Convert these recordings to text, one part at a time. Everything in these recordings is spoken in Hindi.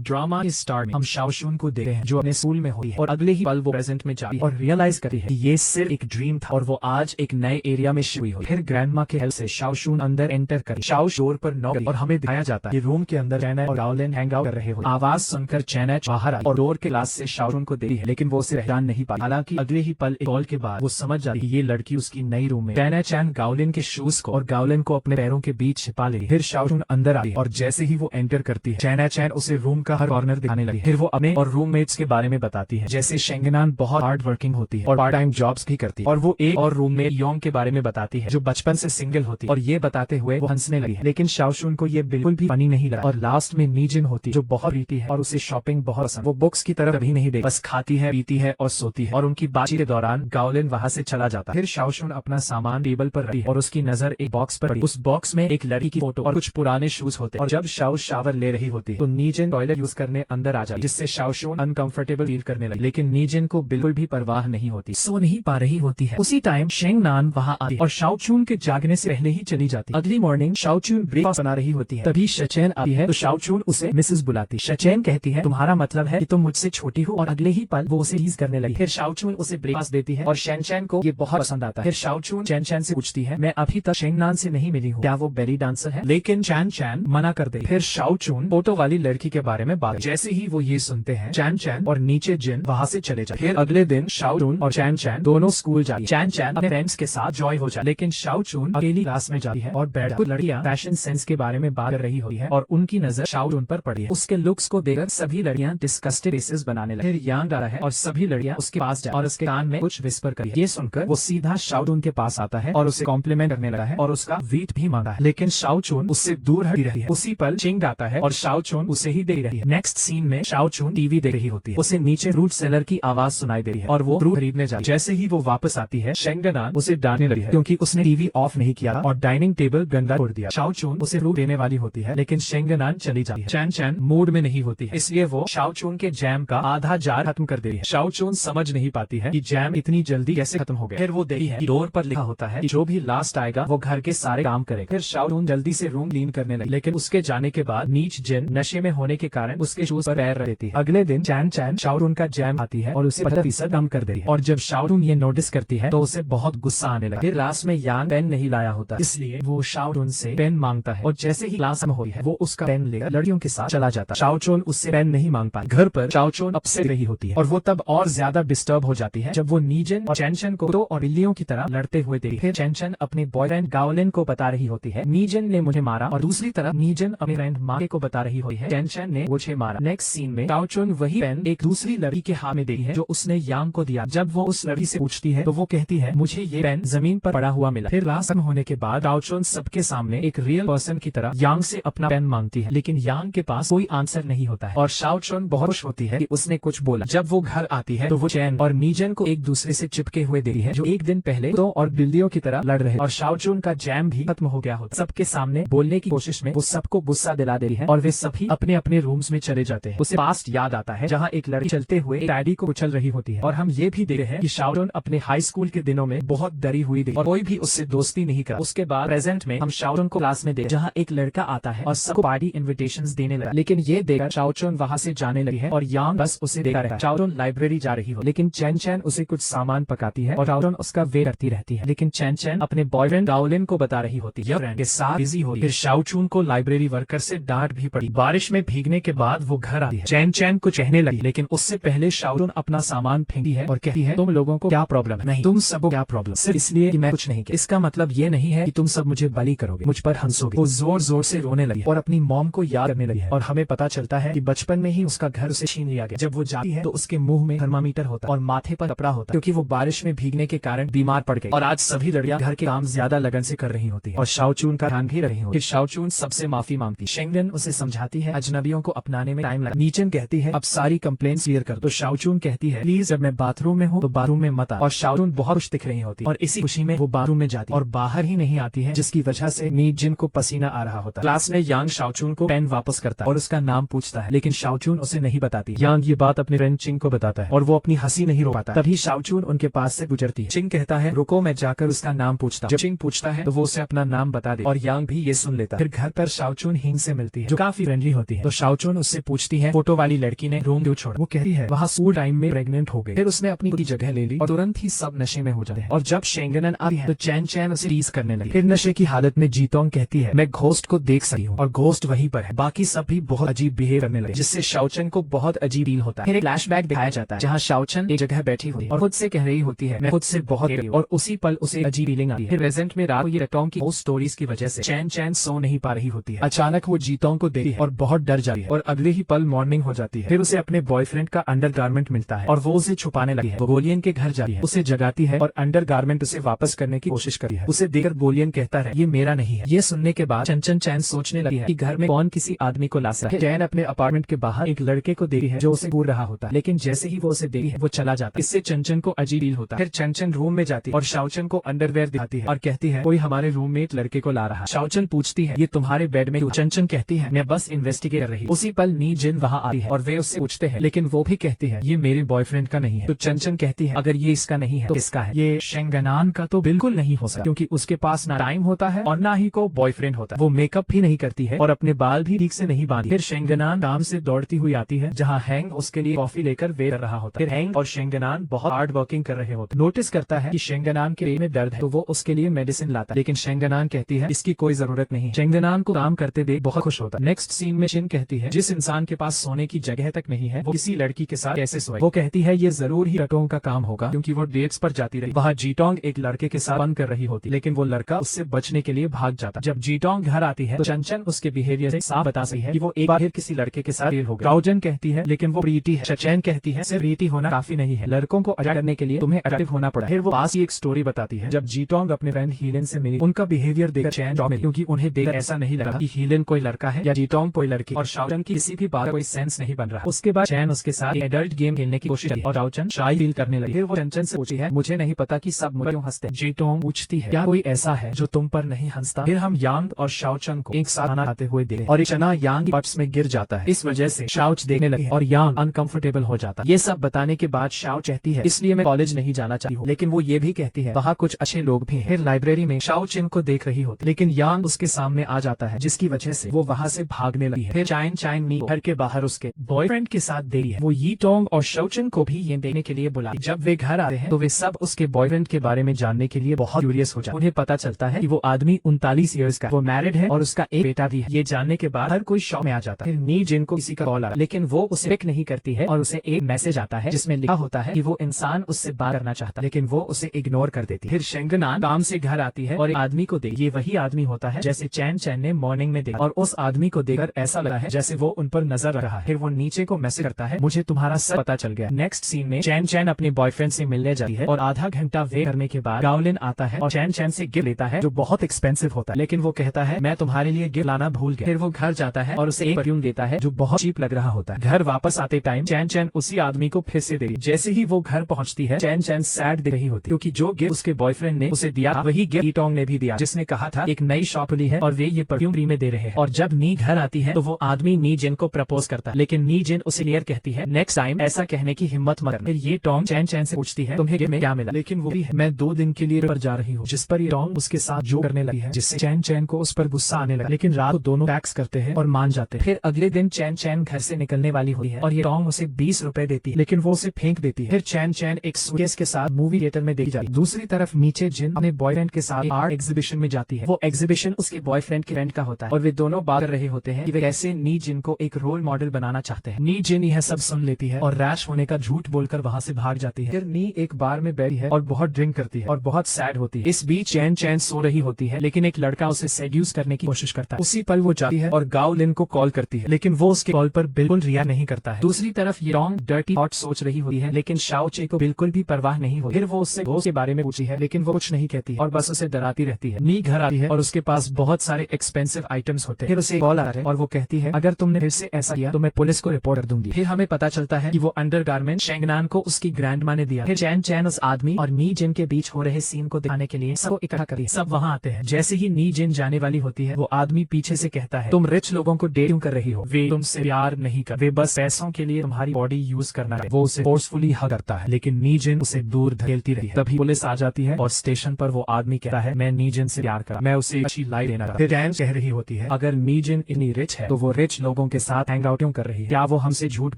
ड्रामा के स्टार में हम शाओशुन को देखते हैं जो अपने स्कूल में होती है और अगले ही पल वो प्रेजेंट में जाती है और रियलाइज करती है कि ये सिर्फ एक ड्रीम था और वो आज एक नए एरिया में शुरू हुई। फिर ग्रैंडमा के हेल्प से शाओशुन अंदर एंटर कर शाओ डोर पर नॉक करी और हमें दिखाया जाता है रूम के अंदर चैन और गाओलिन हैंग आउट कर रहे हो। आवाज सुनकर चैन बाहर आई और डोर के ग्लास से शाओशुन को देखती है, लेकिन वो उसे पहचान नहीं पाई। हालांकि अगले ही पल कॉल के बाद वो समझ जाती है ये लड़की उसकी नई रूम में। चैन गाओलिन के शूज को और गाओलिन को अपने पैरों के बीच छिपा ले। फिर शाओशुन अंदर आई और जैसे ही वो एंटर करती है चैन उसे रूम का हर कॉर्नर दिखाने लगी। फिर वो अपने और रूममेट्स के बारे में बताती है, जैसे शेंगनान बहुत हार्ड वर्किंग होती है और पार्ट टाइम जॉब्स भी करती है। और वो एक और रूममेट योंग के बारे में बताती है जो बचपन से सिंगल होती है। और ये बताते हुए वो हंसने लगी है, लेकिन शाओशुन को ये बिल्कुल भी फनी नहीं लगा। और लास्ट में मीजिन होती जो बहुत प्रीति है और उसे शॉपिंग बहुत पसंद। वो बुक्स की तरफ कभी नहीं देखती, बस खाती है, पीती है और सोती है। और उनकी बातचीत के दौरान गाओलिन वहाँ से चला जाता है। फिर शाओशुन अपना सामान टेबल पर रखी और उसकी नजर एक बॉक्स पर पड़ी। उस बॉक्स में एक लड़की की फोटो और कुछ पुराने शूज होते। और जब शाओ शावर ले रही होती है तो नीजिन टॉयलेट यूज करने अंदर आ जाती, जिससे शाओशुन अनकंफर्टेबल फील करने लगी। लेकिन नीजिन को बिल्कुल भी परवाह नहीं होती, सो नहीं पा रही होती है। उसी टाइम शेंगनान वहाँ आती और शाओचुन के जागने से पहले ही चली जाती। अगली मॉर्निंग शाओचुन ब्रेकफास्ट बना रही होती है, तभी शचैन आती है तो शाओचुन उसे मिसेस बुलाती। शचैन कहती है तुम्हारा मतलब है कि तुम मुझसे छोटी हो, और अगले ही पल वो उसे टीज करने लगी। फिर शाओचुन उसे ब्रेकफास्ट देती है और शेनचैन को ये बहुत पसंद आता है। फिर शाओचुन चैन से पूछती है मैं अभी तक शेंगनान से नहीं मिली हूँ, क्या वो बेली डांसर है? लेकिन चैन मना कर दे। फिर शाओचुन फोटो वाली लड़की के बारे में बात। जैसे ही वो ये सुनते हैं चैन और नीचे जिन वहाँ से चले जाते। फिर अगले दिन शाओचुन और चैन दोनों स्कूल जाती। चैन अपने फ्रेंड्स के साथ जॉय हो जाती, लेकिन शाओचुन अकेली क्लास में जाती है और बैठ कुछ लड़कियां फैशन सेंस के बारे में बात कर रही होती है और उनकी नजर शाओचुन पर पड़ी है। उसके लुक्स को देखकर सभी लड़कियां डिस्कस्टेड फेसेस बनाने लगी। फिर यांग आ रहा है और सभी लड़कियां उसके पास जाती और उसके कान में कुछ विस्पर करी। ये सुनकर वो सीधा शाओचुन के पास आता है और उसे कॉम्प्लीमेंट करने लगा है और उसका वेट भी मांगा है, लेकिन शाओचुन उससे दूर हट रही है। उसी पल चिंग आता है और शाओचुन उसे ही देख रही है। नेक्स्ट सीन में शाओचुन टीवी देख रही होती है, उसे नीचे फ्रूट सेलर की आवाज सुनाई दे रही है और वो फ्रूट खरीदने जाती है। जैसे ही वो वापस आती है शेंगनान उसे डांटने लगी है क्योंकि उसने टीवी ऑफ नहीं किया और डाइनिंग टेबल गंदा छोड़ दिया। शाओचुन उसे फ्रूट देने वाली होती है, लेकिन शेंगनान चली जाती है। चैन मूड में नहीं होती है, इसलिए वो शाओचुन के जैम का आधा जार खत्म कर दे रही है। शाओचुन समझ नहीं पाती है कि जैम इतनी जल्दी कैसे खत्म हो गया। फिर वो देखी है डोर पर लिखा होता है कि जो भी लास्ट आएगा वो घर के सारे काम करेगा। फिर शाओचुन जल्दी से रूम क्लीन करने लगी, लेकिन उसके जाने के बाद नीच जिन नशे में होने के कारण उसके शूज पर पैर रख देती है। अगले दिन चैन शाओचुन का जैम आती है और उसे 50% कम कर देती है। और जब शाओचुन ये नोटिस करती है तो उसे बहुत गुस्सा आने लगा। फिर लास्ट में यांग पेन नहीं लाया होता, इसलिए वो शाओचुन से पेन मांगता है और जैसे ही क्लास में हुई है वो उसका पेन लेकर लड़कियों के साथ चला जाता। शाओचुन उससे पेन नहीं मांग पाती। घर पर शाओचुन अपसेट रही होती है और वो तब और ज्यादा डिस्टर्ब हो जाती है जब वो नीजिन और चैन को तो और बिल्लियों की तरह लड़ते हुए देखी। फिर चैन अपने बॉयफ्रेंड गाओलिन को बता रही होती है नीजिन ने मुझे मारा, और दूसरी तरफ नीजिन अपने फ्रेंड माके को बता रही होती है चैन ने मुझे मारा। नेक्स्ट सीन में शाओचुन वही पेन एक दूसरी लड़की के हाथ में देखी है जो उसने यांग को दिया। जब वो उस लड़की से पूछती है तो वो कहती है मुझे ये पेन जमीन पर पड़ा हुआ मिला। फिर क्लास खत्म होने के बाद शाओचुन सबके सामने एक रियल पर्सन की तरह यांग से अपना पेन मांगती है, लेकिन यांग के पास कोई आंसर नहीं होता है और शाओचुन बहुत खुश होती है कि उसने कुछ बोला। जब वो घर आती है तो वो चैन और नीजिन को एक दूसरे से चिपके हुए देखती है जो एक दिन पहले तो और बिल्लियों की तरह लड़ रहे और शाओचुन का जैम भी खत्म हो गया होता। सबके सामने बोलने की कोशिश में वो सबको गुस्सा दिला दे रही है और वे सभी अपने अपने रूम्स में चले जाते हैं। उसे पास्ट याद आता है जहाँ एक लड़की चलते हुए डैडी को कुचल रही होती है और हम ये भी देख रहे हैं कि शाओचुन अपने हाई स्कूल के दिनों में बहुत डरी हुई थी और कोई भी उससे दोस्ती नहीं करा। उसके बाद प्रेजेंट में हम शाओचुन को क्लास में देख जहाँ एक लड़का आता है और सबको पार्टी इन्विटेशंस देने लगा, लेकिन ये देखकर शाओचुन वहाँ से जाने लगी है और यांग बस उसे देखा रहता है। शाओचुन लाइब्रेरी जा रही हो, लेकिन चैन उसे कुछ सामान पकाती है और शाओचुन उसका वेट करती रहती है, लेकिन चैन अपने बॉयफ्रेंड गाओलिन को बता रही होती है फ्रेंड के साथ बिजी हो। फिर शाओचुन को लाइब्रेरी वर्कर से डांट भी पड़ी। बारिश में भीगने के बाद वो घर आती है। चैन को कहने लगी, लेकिन उससे पहले शाओचुन अपना सामान फेंकती है और कहती है तुम लोगों को क्या प्रॉब्लम है? नहीं, तुम सबको क्या प्रॉब्लम? सिर्फ इसलिए कि मैं कुछ नहीं किया। इसका मतलब ये नहीं है कि तुम सब मुझे बली करोगे, मुझ पर हंसोगे। वो जोर जोर से रोने लगी और अपनी मॉम को याद करने लगी है और हमें पता चलता है कि बचपन में ही उसका घर उसे छीन लिया गया। जब वो जाती है तो उसके मुंह में थर्मामीटर होता है और माथे पर कपड़ा होता है क्योंकि वो बारिश में भीगने के कारण बीमार पड़ गई। और आज सभी लड़कियां घर के काम ज्यादा लगन से कर रही होती है और शाओचुन का ध्यान भी रही होती। फिर शाओचुन सबसे माफी मांगती। शेंगन उसे समझाती है अजनबियों को अपनाने में टाइम लगा। नीचिन कहती है अब सारी कंप्लेंट्स क्लियर कर, तो शाओचुन कहती है प्लीज जब मैं बाथरूम में हूँ तो बाथरूम में मत आ। और शाओचुन बहुत खुश दिख रही होती और इसी खुशी में वो बाथरूम में जाती और बाहर ही नहीं आती है, जिसकी वजह से नीजिन को पसीना आ रहा होता। क्लास में यांग शाओचुन को पेन वापस करता है और उसका नाम पूछता है, लेकिन शाओचुन उसे नहीं बताती। यांग ये बात अपने फ्रेंड चिंग को बताता है और वो अपनी हंसी नहीं रोक पाता। तभी शाओचुन उनके पास से गुजरती है। चिंग कहता है रुको मैं जाकर उसका नाम पूछता हूं। जब चिंग पूछता है तो वो उसे अपना नाम बता दे और यांग भी ये सुन लेता है। फिर घर पर शाओचुन हिंग से मिलती है जो काफी फ्रेंडली होती है, तो शाओचुन उससे पूछती है फोटो वाली लड़की ने रूम क्यों छोड़ा। वो कहती है वहाँ स्कूल टाइम में प्रेग्नेंट हो गई, फिर उसने अपनी पूरी जगह ले ली और तुरंत ही सब नशे में हो जाते हैं। और जब शेंगनन आती है तो चैन चैन उसे टीज करने लगी। फिर नशे की हालत में जीतोंग कहती है मैं घोस्ट को देख सकी हूँ और घोस्ट वहीं पर है। बाकी सब भी बहुत अजीब बिहेव करने लगे, जिससे शाओचन को बहुत अजीब फील होता है। फिर एक फ्लैशबैक दिखाया जाता है जहाँ शाओचन एक जगह बैठी हुई और खुद से कह रही होती है मैं खुद से बहुत डरी हूं, और उसी पल उसे अजीब फीलिंग आती है। फिर प्रेजेंट में रात को ये जीतोंग की स्टोरीज की वजह से चैन चैन सो नहीं पा रही होती है। अचानक वो जीतोंग को देखती है और बहुत डर जाती है और अगले ही पल मॉर्निंग हो जाती है। फिर उसे अपने बॉयफ्रेंड का अंडरगारमेंट मिलता है और वो उसे छुपाने लगी है। वो बोलियन के घर जाती है, उसे जगाती है और अंडरगारमेंट उसे वापस करने की कोशिश करती है। उसे देखकर बोलियन कहता है ये मेरा नहीं है। ये सुनने के बाद चंचन चैन सोचने लगी है कि घर में कौन किसी आदमी को ला सकता है। चैन अपने अपार्टमेंट के बाहर एक लड़के को देखती है जो उसे घूर रहा होता है, लेकिन जैसे ही वो उसे देखती है वो चला जाता है। इससे चंचन को अजीब फील होता है। फिर चंचन रूम में जाती है और शाओचन को अंडरवेयर दिखाती है और कहती है कोई हमारे रूममेट लड़के को ला रहा है। शाओचन पूछती है ये तुम्हारे बेड में क्यों? चंचन कहती है मैं बस इन्वेस्टिगेट कर रही हूँ। उसी पल नी जिन वहाँ आती है और वे उससे पूछते हैं, लेकिन वो भी कहती है ये मेरे बॉयफ्रेंड का नहीं है। तो चंचन कहती है अगर ये इसका नहीं है तो किसका है? ये शेंगनान का तो बिल्कुल नहीं हो सकता, क्योंकि उसके पास ना टाइम होता है और ना ही को बॉयफ्रेंड होता है। वो मेकअप भी नहीं करती है और अपने बाल भी ठीक से नहीं बांधी। फिर शेंगनान काम से दौड़ती हुई आती है जहाँ हैंग उसके लिए कॉफी लेकर वेट कर रहा होता है। फिर हैंग और शेंगनान बहुत हार्ड वर्किंग कर रहे होते। नोटिस करता है कि शेंगनान के पेट में दर्द है तो वो उसके लिए मेडिसिन लाता है, लेकिन शेंगनान कहती है इसकी कोई जरूरत नहीं। शेंगनान को काम करते देख बहुत खुश होता है। नेक्स्ट सीन में चिन कहती है जिस इंसान के पास सोने की जगह तक नहीं है वो किसी लड़की के साथ कैसे सोए। वो कहती है ये जरूर ही रटोंग का काम होगा, क्योंकि वो डेट्स पर जाती रही। वहाँ जीटोंग एक लड़के के साथ बंद कर रही होती, लेकिन वो लड़का उससे बचने के लिए भाग जाता। जब जीटोंग घर आती है तो चंचन उसके बिहेवियर से साफ बता सही है कि वो एक बार किसी लड़के के साथ हो गया। राउजन कहती है लेकिन वो प्रीति है। चचैन कहती है सिर्फ प्रीति होना काफी नहीं है, लड़कों को अट्रैक्ट करने के लिए तुम्हें अट्रैक्टिव होना पड़ा। फिर वो पास ही एक स्टोरी बताती है जब जीटोंग अपने फ्रेंड हीलेन से मिली। उनका बिहेवियर देखकर चैन शॉक में, क्योंकि उन्हें देखकर ऐसा नहीं लगा कि हीलेन कोई लड़का है या जीटोंग कोई लड़की, और शाओचन की किसी भी बात का कोई सेंस नहीं बन रहा। उसके बाद चैन उसके साथ एडल्ट गेम खेलने की कोशिश की और राउचन शाई फील करने लगी। फिर वो चंचन से पूछती है मुझे नहीं पता कि सब मुझे क्यों हंसते हैं। जीटोंग पूछती है क्या कोई ऐसा है जो तुम पर नहीं हंसता। फिर हम यांग और शाओचन को एक साथ खाना खाते हुए देखे और एक चना यांग की पट्स में गिर जाता है। इस वजह से शाओच देखने लगे और यांग अनकंफर्टेबल हो जाता है। ये सब बताने के बाद शाओ कहती है इसलिए मैं कॉलेज नहीं जाना चाहती हूँ, लेकिन वो ये भी कहती है वहाँ कुछ अच्छे लोग भी हैं। फिर लाइब्रेरी में शाओ चिन को देख रही होती, लेकिन यांग उसके सामने आ जाता है जिसकी वजह से वो वहाँ से भागने लगी है। फिर चाइन चाइन मी घर के बाहर उसके बॉयफ्रेंड के साथ देखी है। वो यी टोंग और शाओचन को भी ये देखने के लिए बुलाई। जब वे घर आते हैं तो वे सब उसके बॉयफ्रेंड के बारे में जानने के लिए बहुत क्यूरियस हो जाते। उन्हें पता चलता है कि वो आदमी 39 इयर्स का, वो मैरिड है और उसका एक बेटा भी है। ये जानने के बाद हर कोई शॉक में आ जाता है। फिर नी जिन को किसी का कॉल आता है, लेकिन वो उसे पिक नहीं करती है और उसे एक मैसेज आता है जिसमें लिखा होता है कि वो इंसान उससे बात करना चाहता है, लेकिन वो उसे इग्नोर कर देती है। फिर शेंगनान काम से घर आती है और एक आदमी को देख, ये वही आदमी होता है जैसे चैन चैन ने मॉर्निंग में देखा, और उस आदमी को देखकर ऐसा लगा है जैसे वो उन पर नजर रहा है। फिर वो नीचे को मैसेज करता है मुझे तुम्हारा सब पता चल गया। नेक्स्ट सीन में चैन चैन अपने बॉयफ्रेंड से मिलने जाती है और आधा घंटा वेट करने के बाद गाओलिन आता है और चैन चैन से गिफ्ट लेता है जो बहुत एक्सपेंसिव होता है, लेकिन वो कहता है मैं तुम्हारे लिए गिफ्ट लाना भूल गया। फिर वो घर जाता है और उसे एक परफ्यूम देता है जो बहुत चीप लग रहा होता है। घर वापस आते टाइम चैन चैन उसी आदमी को फिर से दे रही। जैसे ही वो घर पहुंचती है चैन चैन सैड दिख रही होती, क्योंकि जो गिफ्ट उसके बॉयफ्रेंड ने उसे दिया वही गिफ्ट ईटोंग ने भी दिया, जिसने कहा था एक नई शॉप खुली है और वे ये परफ्यूम फ्री में दे रहे हैं। और जब नी घर आती है तो वो आदमी नी जिन को प्रपोज करता है, लेकिन नी जिन उसे क्लियर कहती है नेक्स्ट टाइम ऐसा कहने की हिम्मत मत करना। फिर ये टोंग चैन चैन से पूछती है तुम्हें गिफ्ट में क्या मिला, लेकिन वो भी है मैं 2 दिन के लिए पर जा रही हूँ, जिस पर ये टोंग उसके साथ जो करने लगी है, जिससे चैन चैन को उस पर गुस्सा आने लगा। लेकिन रात को दोनों टैक्स करते हैं और मान जाते हैं। फिर अगले दिन चैन चैन घर से निकलने वाली हुई है और ये टोंग उसे 20 रुपए देती है, लेकिन वो उसे फेंक देती है। फिर चैन चैन एक सूटकेस के साथ मूवी थिएटर में देखी जाती है। दूसरी तरफ नीचे जिन अपने बॉयफ्रेंड के साथ आर्ट एग्जीबिशन में जाती है। वो एग्जीबिशन उसके बॉयफ्रेंड के फ्रेंड का होता है और वे दोनों बात कर रहे होते हैं कि वे कैसे नी जिन को एक रोल मॉडल बनाना चाहते हैं। नी जिन यह सब सुन लेती है और रैश होने का झूठ बोलकर वहाँ से भाग जाती है। फिर नी एक बार में बैठी है और बहुत ड्रिंक करती है और बहुत सैड होती है। इस बीच चैन चैन सो रही होती है, लेकिन एक लड़का उसे सेड्यूस करने की कोशिश करता है। उसी पल वो जाती है और गाओ लिन को कॉल करती है, लेकिन वो उसके कॉल पर बिल्कुल रिएक्ट नहीं करता है। दूसरी तरफ ये टोंग डर्टी थॉट सोच रही होती है, लेकिन शाओ चे को बिल्कुल भी परवाह नहीं होती। फिर वो उससे दोस्त के बारे में पूछती है, लेकिन वो कुछ नहीं कहती और बस उसे डराती रहती है। नी घर आती है और उसके पास बहुत सारे एक्सपेंसिव आइटम्स होते हैं। फिर उसे कॉल आता है और वो कहती है अगर तुमने फिर से ऐसा किया तो मैं पुलिस को रिपोर्ट कर दूंगी। फिर हमें पता चलता है कि वो अंडरगारमेंट शेंगनान को उसकी ग्रैंडमा ने दिया। फिर चैन चैन उस आदमी और नी जिन के बीच हो रहे सीन को दिखाने के लिए सबको इकट्ठा करी। सब वहाँ आते हैं। जैसे ही नी जिन जाने वाली होती है वो आदमी पीछे से कहता है तुम रिच लोगों को डेट क्यों कर रही हो, वे तुमसे प्यार नहीं कर, वे बस पैसों के लिए तुम्हारी बॉडी यूज करना है। वो उसे फोर्सफुली हग करता है, लेकिन नी जिन उसे दूर धकेलती रही है। तभी पुलिस आ जाती है और स्टेशन पर वो आदमी कहता है मैं नी जिन से प्यार करा, मैं उसे अच्छी लाइफ देना। फिर चैन कह रही होती है अगर नी जिन इतनी रिच है तो वो रिच लोगों के साथ हैंग आउट क्यों कर रही है? क्या वो हमसे झूठ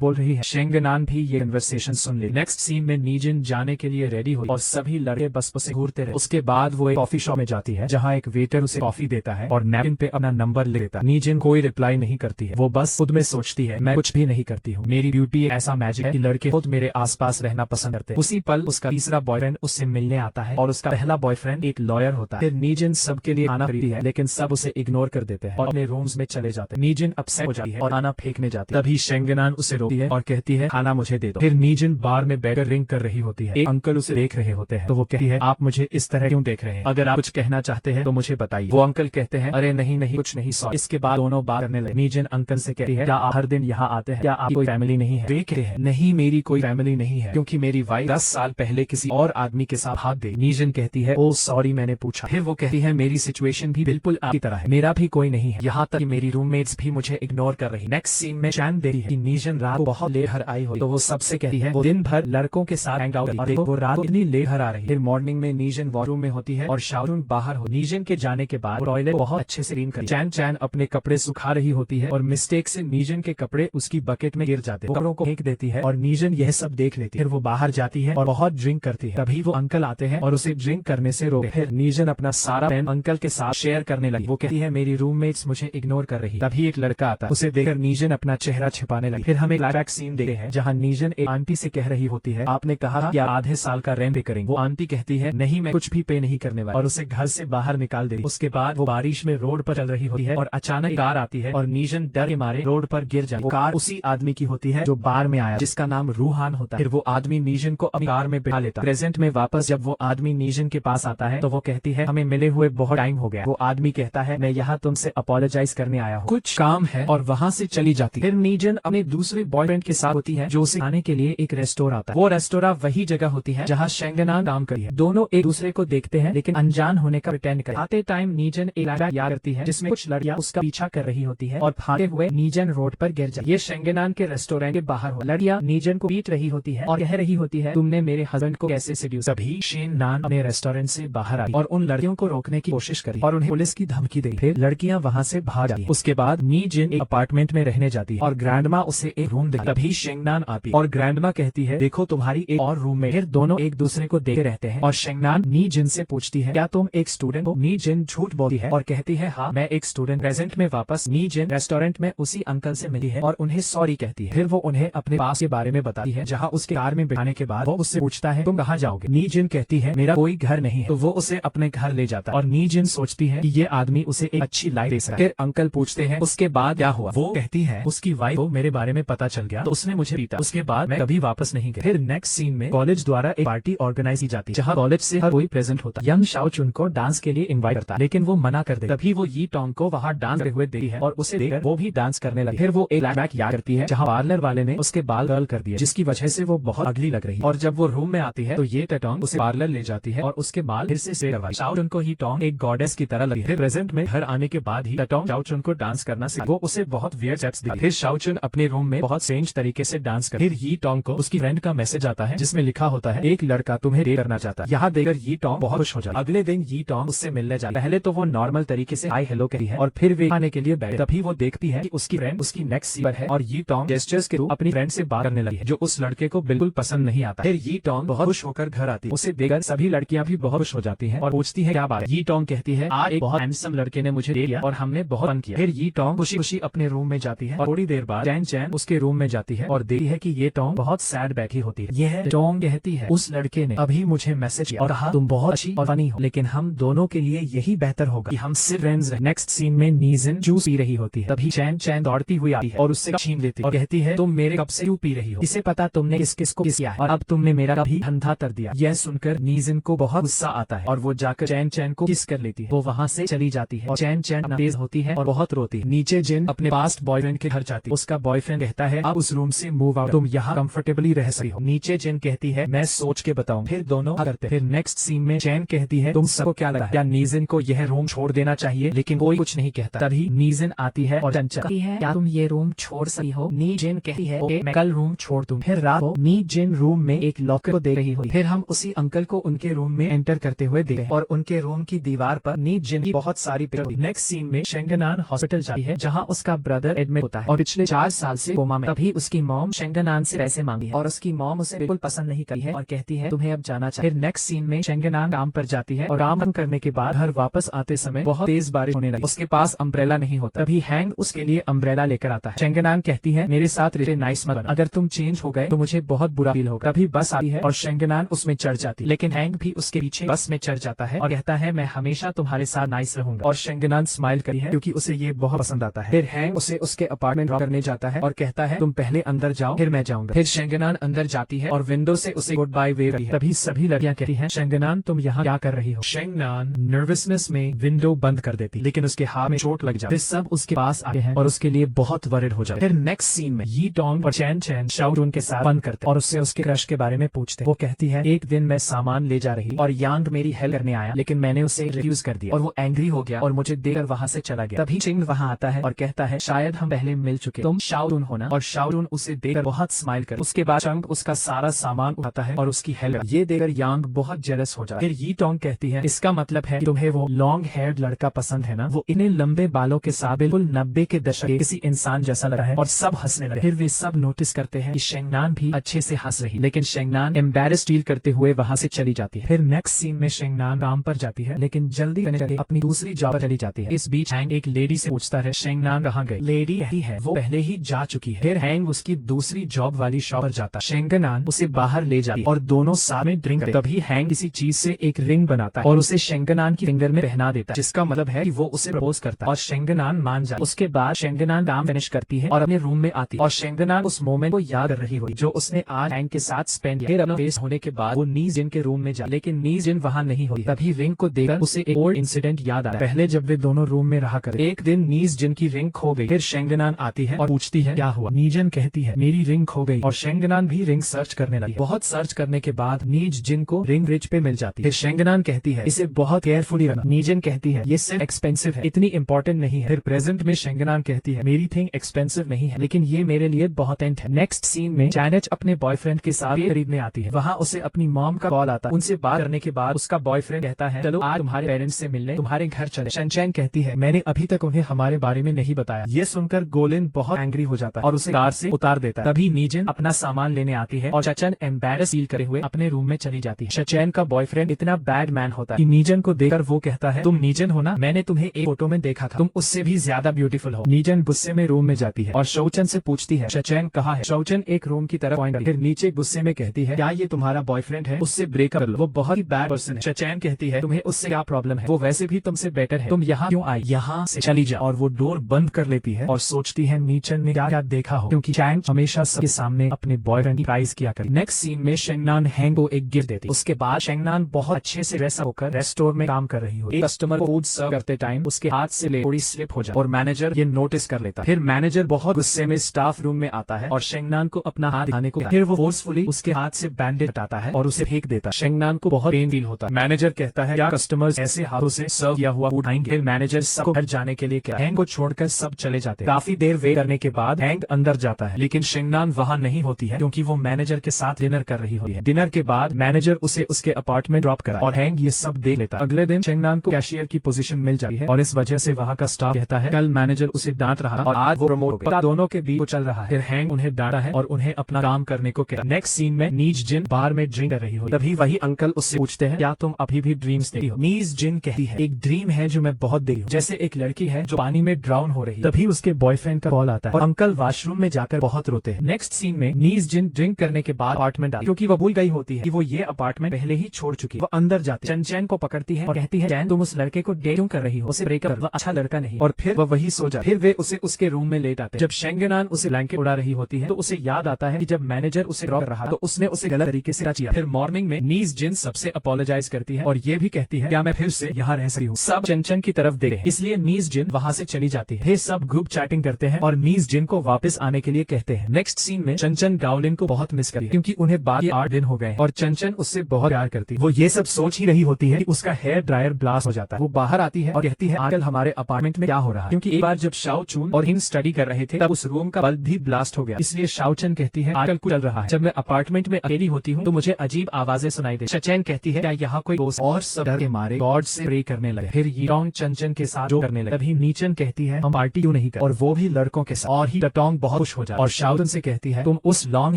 बोल रही है? शेंगनान भी ये कन्वर्सेशन सुन ले। नेक्स्ट सीन में नीजिन जाने के लिए रेडी हुई और सभी लड़के बस से घूरते रहे। उसके बाद वो एक कॉफी शॉप में जाती है जहाँ एक वेटर उसे कॉफी देता है और नैपकिन पे अपना नंबर ले लेता है। नीजिन कोई रिप्लाई नहीं करती है। वो बस खुद में सोचती है, मैं कुछ भी नहीं करती हूँ। मेरी ब्यूटी ऐसा मैजिक है कि लड़के खुद मेरे आसपास रहना पसंद करते हैं। उसी पल उसका तीसरा बॉयफ्रेंड उससे मिलने आता है और उसका पहला बॉयफ्रेंड एक लॉयर होता है। फिर नीजिन सबके लिए खाना खरीदती है लेकिन सब उसे इग्नोर कर देते हैं और अपने रूम्स में चले जाते हैं। नीजिन अपसेट हो जाती है और खाना फेंकने जाती है। तभी शेंगनान उसे रोकती है और कहती है, खाना मुझे दे दो। फिर नीजिन बार में बैठकर रिंग कर रही होती है। एक अंकल उसे देख रहे होते हैं तो वो कहती है, आप मुझे इस तरह क्यों देख रहे हैं? अगर आप कुछ कहना चाहते हैं तो मुझे बताइए। वो अंकल कहते हैं, अरे नहीं नहीं कुछ नहीं सॉरी। इसके बाद दोनों बात करने लगे। नीजिन अंकल से कहती है, क्या आप हर दिन यहाँ आते हैं? क्या आपकी कोई फैमिली नहीं है? वे कहते हैं, नहीं मेरी कोई फैमिली नहीं है क्योंकि मेरी वाइफ 10 साल पहले किसी और आदमी के साथ भाग गई। नीजिन कहती है, ओ सॉरी मैंने पूछा। फिर वो कहती है, मेरी सिचुएशन भी बिल्कुल आपकी तरह है, मेरा भी कोई नहीं है, यहाँ तक कि मेरी रूममेट्स भी मुझे इग्नोर कर रही। नेक्स्ट सीन में चैन देखती है कि नीजिन रात को बहुत लेट घर आई हो तो वो सबसे कहती है, वो दिन भर लड़कों के साथ हैंग आउट और देखो वो रात को इतनी लेट घर आ रही है। फिर मॉर्निंग में नीजिन वॉशरूम में होती है और शाओरुन बाहर हो। नीजिन के जाने के बाद टॉयलेट बहुत अच्छे से क्लीन कर चैन अपने कपड़े सुखा रही होती है और मिस्टेक से नीजिन के कपड़े उसकी बकेट में गिर जाते हैं। कपड़ों को फेंक देती है और नीजिन यह सब देख लेती है। फिर वो बाहर जाती है और बहुत ड्रिंक करती है। तभी वो अंकल आते हैं और उसे ड्रिंक करने से रोके। फिर नीजिन अपना सारा पेन अंकल के साथ शेयर करने लगी। वो कहती है, मेरी रूममेट्स मुझे इग्नोर कर रही। तभी एक लड़का आता है, उसे देखकर नीजिन अपना चेहरा छिपाने लगी। फिर हमें फ्लैशबैक सीन देखते हैं जहाँ नीजिन एक आंटी से कह रही होती है, आपने कहा क्या आधे साल का रेंट पे करेंगे? वो आंटी कहती है, नहीं मैं कुछ भी पे नहीं करने वाली और उसे घर से बाहर निकाल देती। उसके बाद वो बारिश में रोड पर चल रही होती है और अचानक कार आती है और नीजिन डर के मारे रोड पर गिर जाती है। कार उसी आदमी की होती है जो बार में आया, जिसका नाम रूहान होता है। फिर वो आदमी नीजिन को अपनी कार में बिठा लेता है। प्रेजेंट में वापस जब वो आदमी नीजिन के पास आता है तो वो कहती है, हमें मिले हुए बहुत टाइम हो गया। वो आदमी कहता है, मैं यहाँ तुमसे अपोलोजाइज करने आया हूँ, कुछ काम है, और वहाँ से चली जाती है। फिर नीजिन अपने दूसरे बॉयफ्रेंड के साथ होती है जो उसे खाने के लिए एक रेस्टोरेंट आता है। वो रेस्टोरेंट वही जगह होती है जहाँ शेंगनान काम करी है। दोनों एक दूसरे को देखते हैं लेकिन अनजान होने का प्रिटेंड करते हैं। आते टाइम नीजिन एक फ्लैशबैक याद करती है जिसमें कुछ लड़कियां उसका पीछा कर रही होती है और भागते हुए नीजिन रोड पर गिर जाती है। ये शेंगनान के रेस्टोरेंट के बाहर हो। लड़कियां नीजिन को पीट रही होती है और कह रही होती है, तुमने मेरे हस्बैंड को कैसे सेड्यूस? तभी शेंगनान अपने रेस्टोरेंट से बाहर आई और उन लड़कियों को रोकने की कोशिश करी और उन्हें पुलिस की धमकी दी। फिर लड़कियां वहाँ से भाग जाती हैं। उसके बाद नीजिन एक अपार्टमेंट में रहने जाती है और ग्रैंडमा उसे एक रूम देती है। तभी शेंगनान आती और ग्रैंडमा कहती है, देखो तुम्हारी एक और रूम में। फिर दोनों एक दूसरे को देखते रहते हैं और शेंगनान नीजिन से पूछती है, क्या तुम एक स्टूडेंट हो? नीजिन झूठ बोलती है और कहती है, हाँ मैं एक स्टूडेंट। प्रेजेंट में वापस नीजिन रेस्टोरेंट में उसी अंकल से मिली है और उन्हें सॉरी कहती है। फिर वो उन्हें अपने पास के बारे में बताती है जहाँ उसके कार में बिठाने के बाद वो उससे पूछता है, तुम कहाँ जाओगे? नीजिन कहती है, मेरा कोई घर नहीं है। तो वो उसे अपने घर ले जाता है और नीजिन सोचती है कि ये आदमी उसे एक अच्छी लाइफ दे सकता है। फिर अंकल पूछते हैं, उसके बाद क्या हुआ? वो कहती है, उसकी वाइफ को मेरे बारे में पता चल गया तो उसने मुझे पीटा। उसके बाद मैं कभी वापस नहीं गया। फिर नेक्स्ट सीन में कॉलेज द्वारा एक पार्टी ऑर्गेनाइज की जाती है जहाँ कॉलेज से हर कोई प्रेजेंट होता है। यंग शाओचुन को डांस के लिए इन्वाइट करता है लेकिन वो मना कर दे। तभी वो यी टोंग को वहाँ डांस करते हुए देखती है और उसे देखकर वो भी डांस करने लगी। फिर वो एक फ्लैशबैक याद करती है जहाँ पार्लर वाले ने उसके बाल कर्ल कर दिए जिसकी वजह से वो बहुत अगली लग रही है। और जब वो रूम में आती है तो ये टोंग उसे पार्लर ले जाती है और उसके बाल फिर से स्ट्रेट करवाई। शाओचुन को ही टोंग एक गॉडेस की तरह लगी। फिर प्रेजेंट में घर आने के बाद ही टोंग शाओचुन को डांस करना सीखा। वो उसे बहुत वियर्ड स्टेप्स दिखाती। फिर शाओचुन अपने रूम में बहुत स्ट्रेंज तरीके से डांस कर। फिर यी टोंग को उसकी फ्रेंड का मैसेज आता है जिसमें लिखा होता है, एक लड़का तुम्हें डेट करना चाहता है। यहाँ देखकर यी टोंग बहुत खुश हो जाता है। अगले दिन यी टोंग उससे मिलने जाती है। पहले तो वो नॉर्मल तरीके से हाय हेलो करी है और फिर वे खाने के लिए बैठे। तभी वो देखती है कि उसकी फ्रेंड उसकी नेक्स्ट सीट पर है और यी टोंग जेस्चर्स के थ्रू अपनी फ्रेंड से बात करने लगी है जो उस लड़के को बिल्कुल पसंद नहीं आता। फिर यी टोंग बहुत खुश होकर घर आती है। उसे देखकर सभी लड़कियां भी बहुत खुश हो जाती हैं और पूछती है क्या बात है। यी टोंग कहती है, आज एक बहुत हैंडसम लड़के ने मुझे दे दिया और हमने बहुत फन किया। फिर यी टोंग खुशी खुशी अपने रूम में जाती है और थोड़ी देर बाद चैन चैन उसके रूम में जाती है और देखती है कि ये टोंग बहुत सैड बैठी होती है। यह टोंग कहती है, उस लड़के ने अभी मुझे मैसेज किया और कहा तुम बहुत अच्छी और फनी हो लेकिन हम दोनों के लिए यही बेहतर होगा कि हम सिर्फ फ्रेंड्स रहें। नेक्स्ट सीन में नीजिन जूस पी रही होती है। तभी चैन चैन दौड़ती हुई आती है और उससे छीन लेती है और कहती है, तुम मेरे कप से क्यों पी रही हो? इसे पता तुमने किस किस को किया है और अब तुमने मेरा कप भी धंधा कर दिया। यह सुनकर नीजिन को बहुत गुस्सा आता है और वो जाकर चैन चैन को किस कर लेती है। वो वहाँ से चली जाती है और चैन चैन तेज होती है और बहुत रोती है। नीचे जिन अपने पास्ट बॉयफ्रेंड के घर जाती है। उसका बॉयफ्रेंड कहता है, अब उस रूम से मूव आउट, तुम यहाँ कंफर्टेबली रह सकती हो। नीचे जिन कहती है, मैं सोच के बताऊं। फिर दोनों करते। फिर नेक्स्ट सीन में चैन कहती है, तुम सबको क्या लगा क्या नीजिन को यह रूम छोड़ देना चाहिए? लेकिन कोई कुछ नहीं कहता। तभी नीजिन आती है और कहती है, क्या तुम ये रूम छोड़ सकती हो? नीजिन कहती है, ओके मैं कल रूम छोड़ दूं। फिर रात को नीजिन रूम में एक लॉकर को देख रही हुई। फिर हम उसी अंकल को उनके रूम में एंटर करते हुए देखते हैं और उनके रूम की दीवार पर नीजिन की बहुत सारी पिक्चर। नेक्स्ट सीन में शेंगनान हॉस्पिटल जाती है जहाँ उसका ब्रदर फादर एडमिट होता है और पिछले 4 साल से कोमा में। तभी उसकी मॉम शेंगनान से पैसे मांगी है और उसकी मॉम उसे बिल्कुल पसंद नहीं करी है और कहती है तुम्हें अब जाना चाहिए। फिर नेक्स्ट सीन में शेंगनान काम पर जाती है और काम खत्म करने के बाद घर वापस आते समय बहुत तेज बारिश होने लगी। उसके पास अम्ब्रेला नहीं होता। तभी हैंग उसके लिए अम्ब्रेला लेकर आता है। शेंगनान कहती है मेरे साथ रिश्ते नाइस मत बना, अगर तुम चेंज हो गए तो मुझे बहुत बुरा फील होगा। तभी बस आती है और शेंगनान उसमें चढ़ जाती, लेकिन हैंग भी उसके पीछे बस में चढ़ जाता है और कहता है मैं हमेशा तुम्हारे साथ नाइस रहूंगा। और शेंगनान स्माइल करी है क्योंकि उसे ये बहुत पसंद आता है। फिर हैंग उसे उसके अपार्टमेंट ड्रॉप करने जाता है और कहता है तुम पहले अंदर जाओ फिर मैं जाऊंगा। फिर शेंगनान अंदर जाती है और विंडो से उसे गुड बाय वेव करती है। तभी सभी लड़कियां कहती हैं शेंगनान तुम यहाँ क्या कर रही हो। शेंगनान नर्वसनेस में विंडो बंद कर देती, लेकिन उसके हाथ में चोट लग जाती। सब उसके पास आते हैं और उसके लिए बहुत वरिड हो जाते। फिर नेक्स्ट सीन में यी टोंग और चैन चैन शाओजून के साथ बंद करते और उससे उसके क्रश के बारे में पूछते। वो कहती है एक दिन मैं सामान ले जा रही और यांग मेरी हेल्प करने आया, लेकिन मैंने उसे रिफ्यूज कर दिया और वो एंग्री हो गया और मुझे देकर वहाँ से चला गया। तभी चिंग वहाँ आता है और कहता है शायद हम पहले मिल चुके, तुम शाओजून हो ना। और शाओजून उसे देखकर बहुत स्माइल कर। उसके बाद चंग उसका सारा सामान उठाता है और उसकी हेल्प ये देकर यांग बहुत जेलस हो जाता है। फिर यी टोंग कहती है इसका मतलब है तुम्हें वो लॉन्ग हेयर्ड लड़का पसंद है ना, वो इन्हें लंबे बालों के साथ बिल्कुल 90 के दशक के किसी इंसान जैसा लग रहा है। और सब हंसने लगे। फिर वे सब नोटिस करते हैं कि शेंगनान भी अच्छे से हंस रही, लेकिन शेंगनान एम्बैरेस्ड फील करते हुए वहाँ से चली जाती है। फिर नेक्स्ट सीन में शेंगनान काम पर जाती है, लेकिन जल्दी करने लगे अपनी दूसरी जॉब पर चली जाती है। इस बीच हैंग एक लेडी से पूछता है शेंगनान कहाँ गई। लेडी यही है, वो पहले ही जा चुकी है। फिर हैंग उसकी दूसरी जॉब वाली शॉप पर जाता। शेंगनान उसे बाहर ले जाती और दोनों साथ में ड्रिंक करते। तभी हैंग किसी चीज से एक रिंग बनाता है और उसे शेंगनान की फिंगर में पहना देता है, जिसका मतलब है कि वो उसे प्रपोज करता है और शेंगनान मान जाती। उसके बाद शेंगनान काम फिनिश करती है और अपने रूम में आती है और शेंगनान उस मोमेंट को याद कर रही होती जो उसने आज हैंग के साथ स्पेंड किया। फिर अपना फेस होने के बाद वो नीज जिन के रूम में जाती, लेकिन नीज जिन वहाँ नहीं होती। तभी रिंग को देखकर उसे एक और इंसिडेंट याद आता है, पहले जब वे दोनों रूम में रहा करते। एक दिन नीज जिन की रिंग खो गई। फिर शेंगनान आती है और पूछती है क्या हुआ। नीजन कहती है मेरी रिंग खो गई और शेंगनान भी रिंग सर्च करने लगी। बहुत सर्च करने के बाद नीज जिन को रिंग ब्रिज पे मिल जाती है। फिर शेंगनान कहती है इसे बहुत केयरफुली रखना। नीजन कहती है ये सिर्फ एक्सपेंसिव है, इतनी इंपॉर्टेंट नहीं है। फिर प्रेजेंट में शेंगनान कहती है मेरी थिंग एक्सपेंसिव नहीं है, लेकिन ये मेरे लिए बहुत है। नेक्स्ट सीन में चैनेच अपने बॉयफ्रेंड के साथ खरीदने आती है। वहाँ उसे अपनी मॉम का कॉल आता है। उनसे बात करने के बाद उसका बॉयफ्रेंड कहता है चलो आज तुम्हारे पेरेंट्स से मिलने तुम्हारे घर चले। शनचैन कहती है मैंने अभी तक उन्हें हमारे बारे में नहीं बताया। ये सुनकर गोलिन बहुत एंग्री हो जाता है और उसे कार से उतार देता है। तभी नीजन अपना सामान लेने आती है और चचन एम्बैरेस फील करे हुए अपने रूम में चली जाती है। शचैन का बॉयफ्रेंड इतना बैड मैन होता है कि नीजन को देखकर वो कहता है तुम नीजन हो ना, मैंने तुम्हें एक फोटो में देखा था, तुम उससे भी ज्यादा ब्यूटीफुल हो। नीजन गुस्से में रूम में जाती है और शौचन से पूछती है शचैन कहाँ है। शौचन एक रूम की तरफ पॉइंट करती है। फिर नीचे गुस्से में कहती है क्या ये तुम्हारा बॉयफ्रेंड है, उससे ब्रेकअप कर लो, वो बहुत ही बैड पर्सन है। शचैन कहती है तुम्हें उससे क्या प्रॉब्लम है, वो वैसे भी तुमसे बेटर है, तुम यहाँ क्यों आई, यहाँ से चली जाओ। और वो डोर बंद कर लेती है और सोचती है नीचन ने क्या क्या देखा हो, क्योंकि चैंग हमेशा सबके सामने अपने बॉयफ्रेंड की प्राइज किया करे। नेक्स्ट सीन में शेंगनान हैंग को एक गिफ्ट देती। उसके बाद शेंगनान बहुत अच्छे से ड्रेस होकर रेस्टोरेंट में काम कर रही हो। एक कस्टमर को फूड सर्व करते टाइम उसके हाथ से ले थोड़ी स्लिप हो जाए और मैनेजर ये नोटिस कर लेता है। फिर मैनेजर बहुत गुस्से में स्टाफ रूम में आता है और शेंगनान को अपना हाथ दिखाने को, फिर वो फोर्सफुली उसके हाथ से बैंडेज हटाता है और उसे फेंक देता है। शेंगनान को बहुत पेन फील होता है। मैनेजर कहता है क्या कस्टमर्स ऐसे हाथों से सर्व किया हुआ फूड खाएंगे। फिर मैनेजर सबको घर जाने के लिए हैंग को छोड़कर सब चले जाते हैं। काफी देर वेट करने के बाद हैंग अंदर जाता है, लेकिन शेंगनान वहाँ नहीं होती है क्योंकि वो मैनेजर के साथ डिनर कर रही होती है। डिनर के बाद मैनेजर उसे उसके अपार्टमेंट ड्रॉप करा और हैंग ये सब देख लेता है। अगले दिन शेंगनान को कैशियर की पोजीशन मिल जाती है और इस वजह से वहाँ का स्टाफ कहता है कल मैनेजर उसे डांट रहा और आज वो प्रमोट हो गया। दोनों के बीच चल रहा है। फिर हैंग उन्हें डांटा है और उन्हें अपना काम करने को कहता है। नेक्स्ट सीन में नीज जिन बार में ड्रिंक कर रही हो। तभी वही अंकल उससे पूछते हैं क्या तुम अभी भी ड्रीम्स देखती हो। नीज जिन कहती है एक ड्रीम है जो मैं बहुत देखी हूँ, जैसे एक लड़की है जो पानी में ड्राउन हो रही है। तभी उसके बॉयफ्रेंड का कॉल आता है और अंकल वॉशरूम में जाकर बहुत रोते हैं। नेक्स्ट सीन में नीज जिन ड्रिंक करने के बाद अपार्टमेंट आती, क्योंकि वो भूल गई होती है कि वो ये अपार्टमेंट पहले ही छोड़ चुकी है। वो अंदर जाती है, चैन को पकड़ती है और कहती है चैन तुम उस लड़के को डेट क्यों कर रही हो, उसे ब्रेकअप कर, वो अच्छा लड़का नहीं। और फिर वो वही सो जाती। फिर वे उसे उसके रूम में लेट आते हैं। जब शेंगनान उसे ब्लैंकेट उड़ा रही होती है तो उसे याद आता है कि जब मैनेजर उसे ड्रॉप कर रहा तो उसने उसे गलत तरीके से किया। फिर मॉर्निंग में नीज जिन सबसे अपोलोजाइज करती है और ये भी कहती है क्या मैं फिर से यहाँ रह सकती हूँ। सब चंचन की तरफ देख, इसलिए नीज जिन वहाँ से चली जाती है। फिर सब ग्रुप चैटिंग करते हैं और नीज जिन को वापस आने के लिए कहते हैं। नेक्स्ट सीन में चंचन गाओलिन को बहुत मिस करती है क्योंकि उन्हें बाद 8 दिन हो गए और चंचन उससे बहुत प्यार करती है। वो ये सब सोच ही रही होती है कि उसका हेयर ड्रायर ब्लास्ट हो जाता है। वो बाहर आती है और कहती है आजकल हमारे अपार्टमेंट में क्या हो रहा है, क्योंकि एक बार जब शाओ चून और हिन स्टडी कर रहे थे तब उस रूम का बल्ब भी ब्लास्ट हो गया। इसलिए शाओ चन कहती है आजकल कुछ चल रहा है, जब मैं अपार्टमेंट में अकेली होती हूँ तो मुझे अजीब आवाजें सुनाई दे। शचैन कहती है क्या यहाँ कोई दोस्त, और सब डर के मारे गॉड से प्रे करने लगे। फिर यीरोंग चंचन के साथ जो करने लगे। तभी नीचन कहती है हम पार्टी क्यों नहीं नहीं कर, और वो भी लड़कों के साथ। और ही टोंग बहुत खुश हो जाती और शाओचन से कहती है तुम उस लॉन्ग